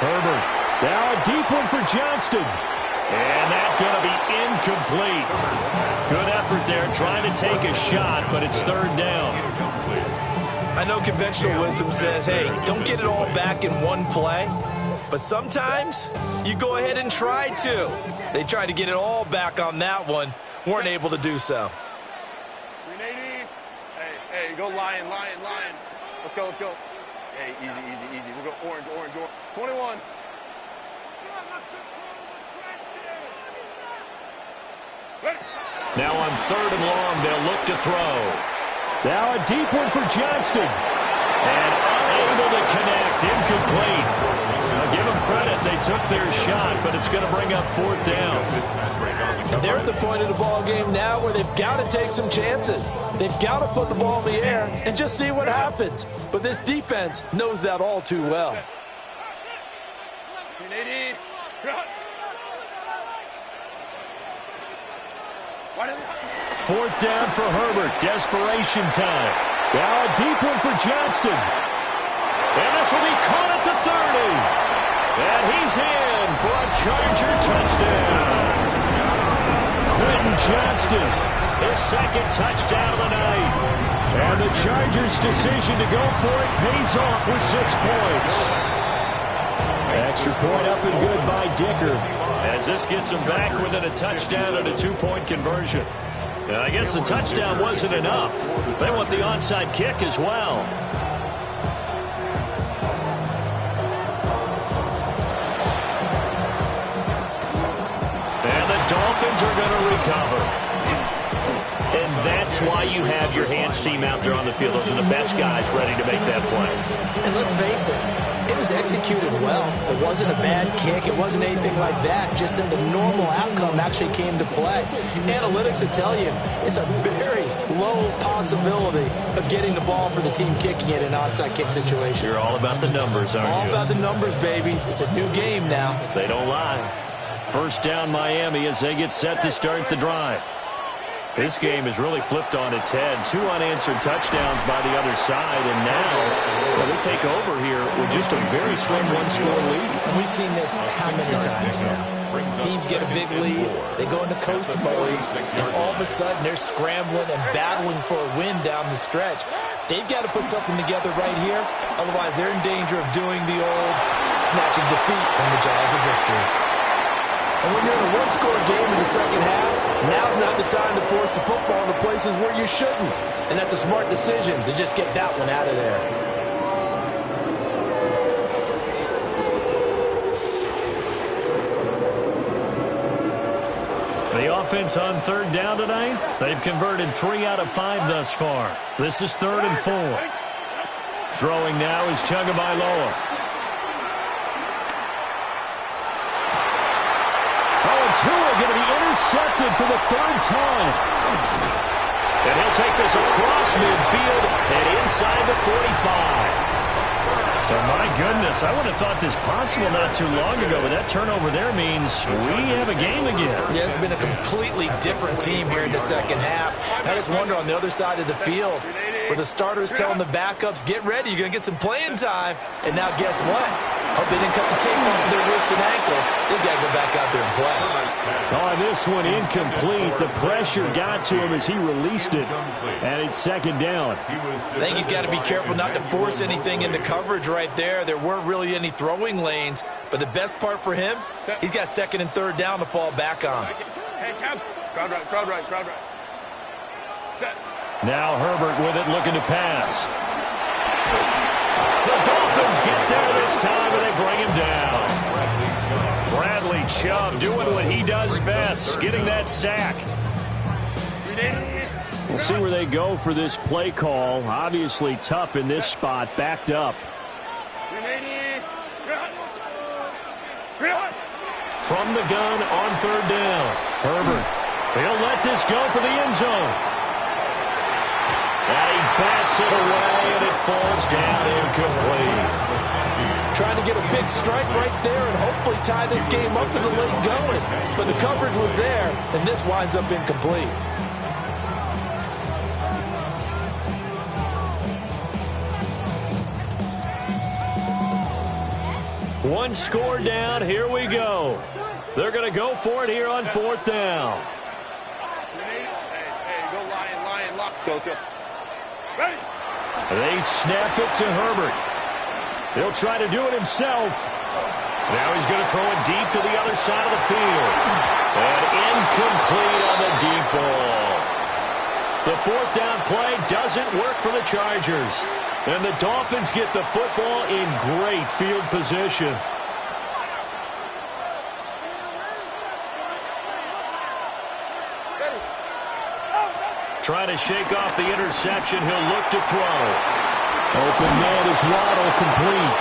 Herbert. Now a deep one for Johnston. And that's going to be incomplete. Good effort there trying to take a shot, but it's 3rd down. I know conventional wisdom says, hey, don't get it all back in one play. But sometimes you go ahead and try to. They tried to get it all back on that one. Weren't able to do so. 380. Hey, go Lions. Let's go. Hey, easy. We'll go orange. 21. Now on 3rd and long, they'll look to throw. Now a deep one for Johnston. And unable to connect. Incomplete. Give them credit. They took their shot, but it's going to bring up 4th down. And they're at the point of the ball game now where they've got to take some chances. They've got to put the ball in the air and just see what happens. But this defense knows that all too well. 380. 4th down for Herbert. Desperation time. Now a deep one for Johnston. And this will be caught at the 30. And he's in for a Charger touchdown. Quentin Johnston, his 2nd touchdown of the night. And the Chargers' decision to go for it pays off with 6 points. Extra point up and good by Dicker. As this gets him back within a touchdown and a 2-point conversion. And I guess the touchdown wasn't enough. They want the onside kick as well. And the Dolphins are going to recover. And that's why you have your hands team out there on the field. Those are the best guys ready to make that play. And let's face it, it was executed well. It wasn't a bad kick. It wasn't anything like that. Just that the normal outcome actually came to play. Analytics will tell you it's a very low possibility of getting the ball for the team kicking it in an onside kick situation. You're all about the numbers, aren't you? All about the numbers, baby. It's a new game now. They don't lie. 1st down Miami as they get set to start the drive. This game has really flipped on its head. 2 unanswered touchdowns by the other side, and now they take over here with just a very slim 1-score lead. And we've seen this how many times now? Teams get a big lead, they go into coast mode, and all of a sudden they're scrambling and battling for a win down the stretch. They've got to put something together right here, otherwise they're in danger of doing the old snatching defeat from the jaws of victory. And when you're in a 1-score game in the 2nd half, now's not the time to force the football into places where you shouldn't. And that's a smart decision to just get that one out of there. The offense on 3rd down tonight, they've converted 3 out of 5 thus far. This is 3rd and 4. Throwing now is Tagovailoa. Tua going to be intercepted for the third time. And he'll take this across midfield and inside the 45. So, my goodness, I would have thought this possible not too long ago, but that turnover there means we have a game again. Yeah, it's been a completely different team here in the second half. I just wonder on the other side of the field, where the starters telling the backups, get ready, you're going to get some playing time. And now guess what? Hope they didn't cut the tape off of their wrists and ankles. They've got to go back out there and play. On this one, incomplete. The pressure got to him as he released it. And it's second down. I think he's got to be careful not to force anything into coverage right there. There weren't really any throwing lanes. But the best part for him, he's got second and third down to fall back on. Hey, Cam. Crowd right, crowd right, crowd right. Set. Now Herbert with it, looking to pass. The Dolphins get there this time, and they bring him down. Bradley Chubb doing what he does best, getting that sack. We'll see where they go for this play call. Obviously tough in this spot, backed up. From the gun on third down. Herbert, he'll let this go for the end zone. And he bats it away, and it falls down incomplete. Trying to get a big strike right there and hopefully tie this game up in the late going. But the coverage was there, and this winds up incomplete. One score down, here we go. They're going to go for it here on fourth down. Hey, go lion, lock. Go. Ready. They snap it to Herbert. He'll try to do it himself. Now he's going to throw it deep to the other side of the field. And incomplete on the deep ball. The fourth down play doesn't work for the Chargers. And the Dolphins get the football in great field position. Trying to shake off the interception. He'll look to throw. Open man is Waddle, complete.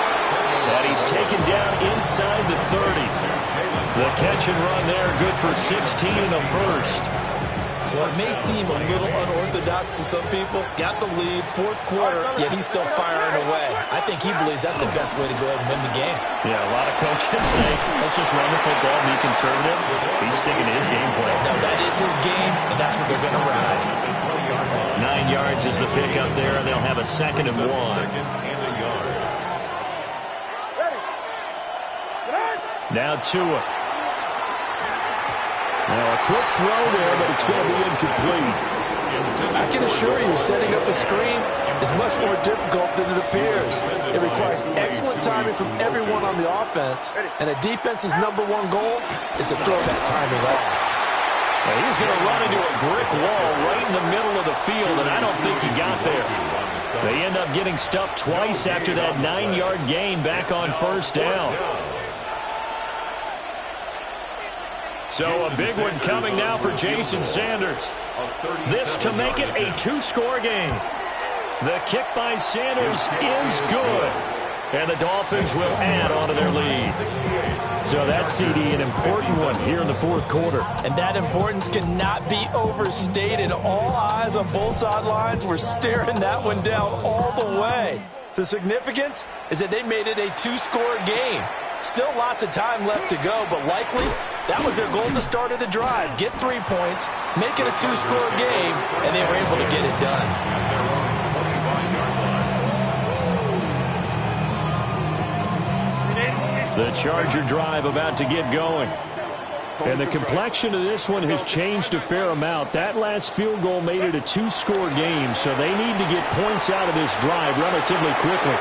And he's taken down inside the 30. The catch and run there, good for 16 in the first. Well, it may seem a little unorthodox to some people. Got the lead, fourth quarter, yet he's still firing away. I think he believes that's the best way to go ahead and win the game. Yeah, a lot of coaches say, let's just run the football and be conservative. He's sticking to his game plan. Now, that is his game, and that's what they're going to ride. 9 yards is the pickup there, and they'll have a second and one. Now Tua. Now a quick throw there, but it's going to be incomplete. I can assure you, setting up a screen is much more difficult than it appears. It requires excellent timing from everyone on the offense, and a defense's #1 goal is to throw that timing off. Well, he's going to run into a brick wall right in the middle of the field, and I don't think he got there. They end up getting stuffed twice after that 9-yard gain back on first down. So a big one coming now for Jason Sanders. This to make it a 2-score game. The kick by Sanders is good. And the Dolphins will add on to their lead. So that CD, an important one here in the fourth quarter. And that importance cannot be overstated. All eyes on both sidelines were staring that one down all the way. The significance is that they made it a 2-score game. Still lots of time left to go, but likely that was their goal at the start of the drive. Get 3 points, make it a 2-score game, and they were able to get it done. The Charger drive about to get going. And the complexion of this one has changed a fair amount. That last field goal made it a 2-score game, so they need to get points out of this drive relatively quickly.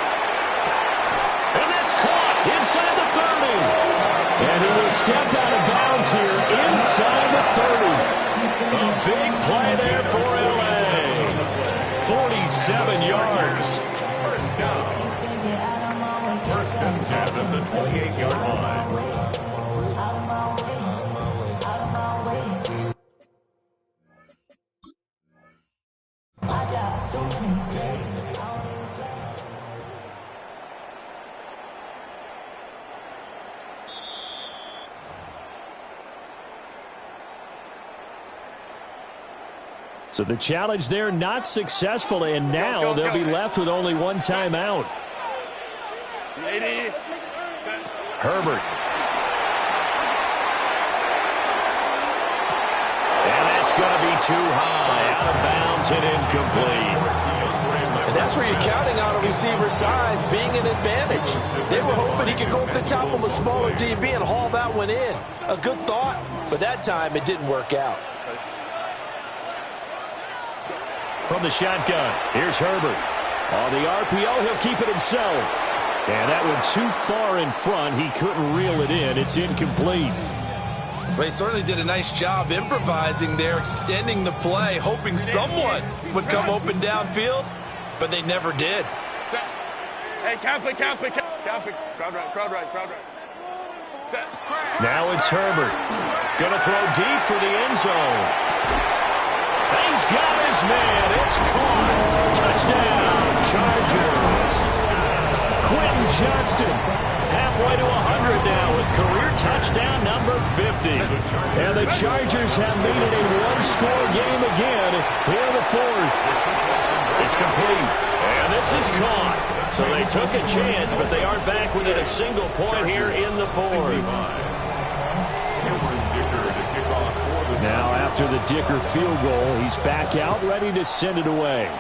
And that's caught inside the 30. And he will step out of bounds here inside the 30. A big play there for L.A. 47 yards. First down. First and 10 at the 28-yard line. So the challenge there not successful, and now they'll be left with only one timeout. Herbert. And that's going to be too high, out of bounds and incomplete. And that's where you're counting on a receiver's size being an advantage. They were hoping he could go up the top of a smaller DB and haul that one in. A good thought, but that time it didn't work out. From the shotgun, here's Herbert. On the RPO, he'll keep it himself. And that one too far in front. He couldn't reel it in. It's incomplete. Well, he certainly did a nice job improvising there, extending the play, hoping someone would come open downfield, but they never did. Hey, count play. Crowd right. Set. Now it's Herbert. Going to throw deep for the end zone. He's got his man. It's caught. Touchdown, Chargers. Quentin Johnston, halfway to 100 now with career touchdown number 50. And the Chargers have made it a one-score game again here in the fourth. It's complete, and this is caught. So they took a chance, but they aren't back within a single point here in the fourth. Now after the Dicker field goal, he's back out, ready to send it away.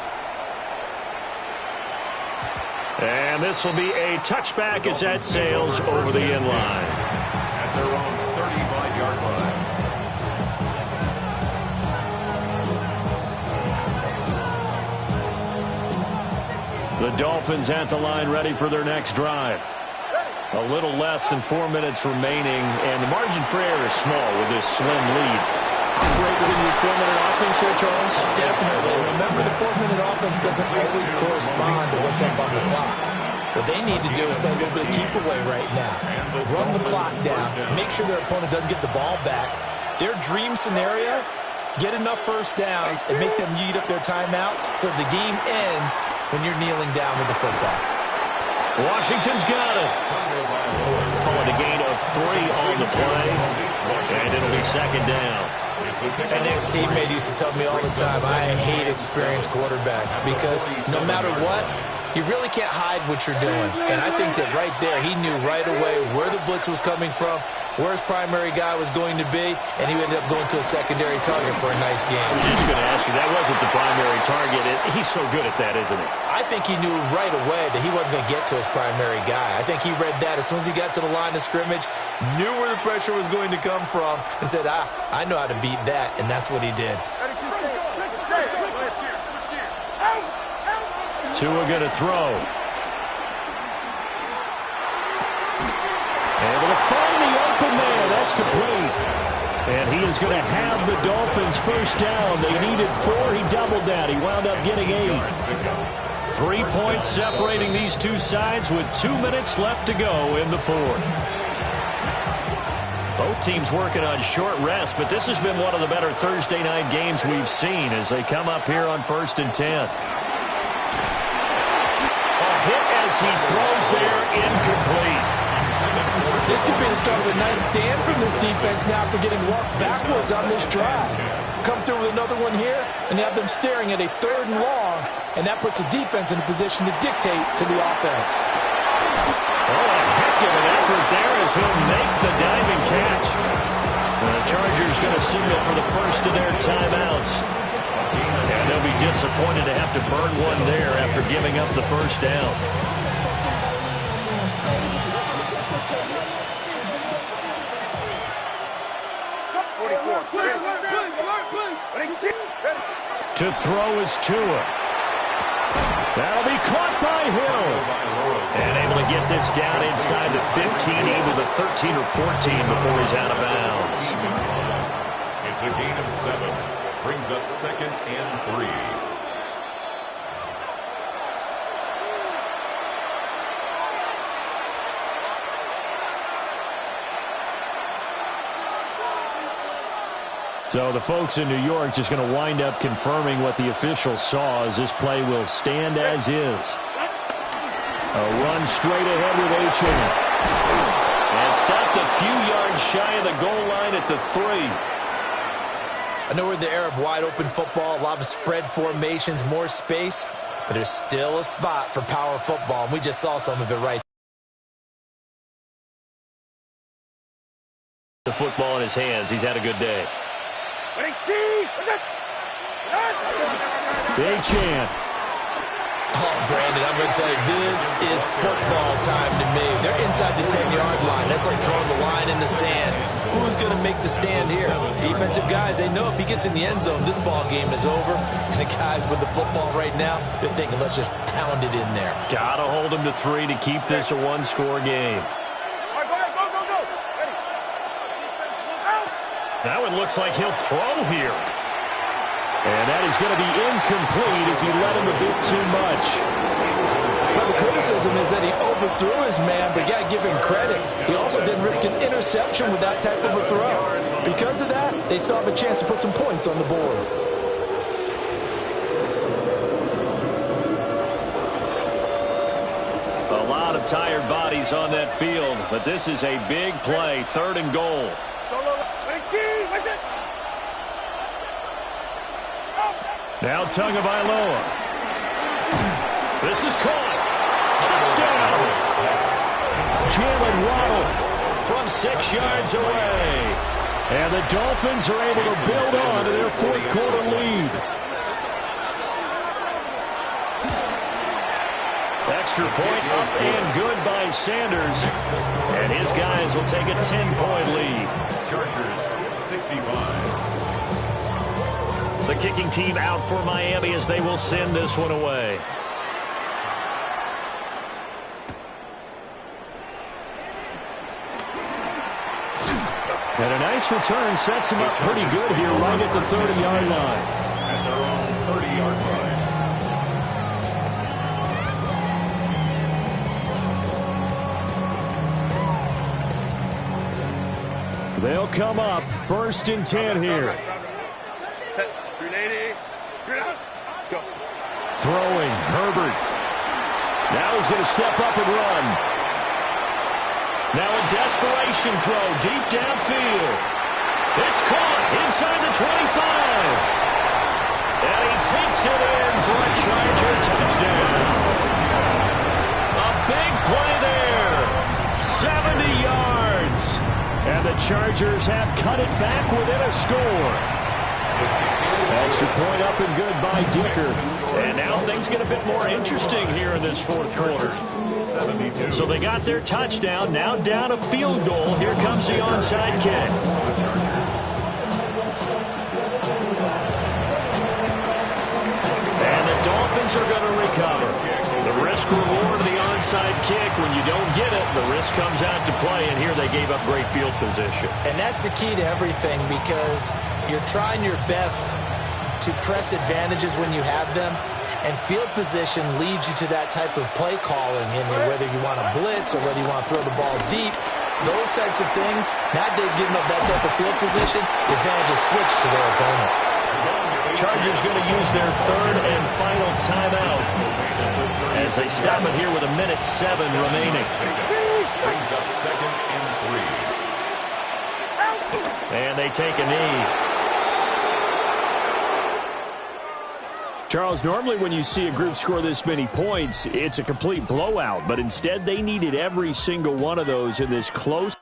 And this will be a touchback as that sails over the end line. At their own 35-yard line. The Dolphins at the line, ready for their next drive. A little less than 4 minutes remaining, and the margin for error is small with this slim lead. Operate within your 4-minute offense here, Charles? Definitely. Remember, the 4-minute offense doesn't always correspond to what's up on the clock. What they need to do is play a little bit of keep away right now. Run the clock down. Make sure their opponent doesn't get the ball back. Their dream scenario, get enough first downs and make them eat up their timeouts so the game ends when you're kneeling down with the football. Washington's got it. Calling a gain of 3 on the play. And it'll be second down. An ex-teammate used to tell me all the time, I hate experienced quarterbacks because no matter what, you really can't hide what you're doing. And I think that right there, he knew right away where the blitz was coming from, where his primary guy was going to be, and he ended up going to a secondary target for a nice game. I was just going to ask you, that wasn't the primary target. He's so good at that, isn't he? I think he knew right away that he wasn't going to get to his primary guy. I think he read that as soon as he got to the line of scrimmage, knew where the pressure was going to come from, and said, I know how to beat that, and that's what he did. Tua going to throw. Able to find the open man. That's complete. And he is going to have the Dolphins first down. They needed 4. He doubled that. He wound up getting 8. 3 points separating these two sides with 2 minutes left to go in the fourth. Both teams working on short rest, but this has been one of the better Thursday night games we've seen as they come up here on 1st and 10. Hit as he throws there, incomplete. This could be the start of a nice stand from this defense now after getting walked backwards on this drive. Come through with another one here, and you have them staring at a 3rd and long, and that puts the defense in a position to dictate to the offense. Oh, a heck of an effort there as he'll make the diving catch. And the Chargers going to signal for the first of their timeouts. And they'll be disappointed to have to burn one there after giving up the first down. To throw is Tua. That'll be caught by Hill. And able to get this down inside the 15, either the 13 or 14 before he's out of bounds. It's a gain of 7. Brings up 2nd and 3. So the folks in New York just going to wind up confirming what the officials saw as this play will stand as is. A run straight ahead with Achane. And stopped a few yards shy of the goal line at the 3. I know we're in the era of wide-open football, a lot of spread formations, more space, but there's still a spot for power football, and we just saw some of it right. The football in his hands. He's had a good day. Big chant. Oh, Brandon, I'm going to tell you, this is football time to me. They're inside the 10-yard line. That's like drawing the line in the sand. Who's going to make the stand here? Defensive guys, they know if he gets in the end zone, this ball game is over. And the guys with the football right now, they're thinking, let's just pound it in there. Got to hold him to 3 to keep this a one-score game. Now it looks like he'll throw here. And that is going to be incomplete as he led him a bit too much. Well, the criticism is that he overthrew his man, but you got to give him credit. He also didn't risk an interception with that type of a throw. Because of that, they still have a chance to put some points on the board. A lot of tired bodies on that field, but this is a big play, 3rd and goal. Now Tagovailoa. This is caught. Touchdown. Jalen Waddle from 6 yards away. And the Dolphins are able to build on to their 4th quarter lead. Extra point up and good by Sanders. And his guys will take a 10-point lead. Chargers 65. The kicking team out for Miami as they will send this one away. And a nice return sets him up pretty good here right at the 30-yard line. At their own 30-yard line. They'll come up 1st and 10 here. Throwing, Herbert. Now he's going to step up and run. Now a desperation throw deep downfield. It's caught inside the 25. And he takes it in for a Charger touchdown. A big play there. 70 yards. And the Chargers have cut it back within a score. Extra point up and good by Dicker. And now things get a bit more interesting here in this 4th quarter. 72. So they got their touchdown. Now down a field goal. Here comes the onside kick. And the Dolphins are going to recover. The risk reward of the onside kick. When you don't get it, the risk comes out to play. And here they gave up great field position. And that's the key to everything, because you're trying your best to press advantages when you have them, and field position leads you to that type of play calling, and whether you want to blitz or whether you want to throw the ball deep, those types of things. Now they've given up that type of field position, the advantage is switched to their opponent. Chargers going to use their 3rd and final timeout as they stop it here with 1:07 remaining. Brings up 2nd and 3. And they take a knee. Charles, normally when you see a group score this many points, it's a complete blowout. But instead, they needed every single one of those in this close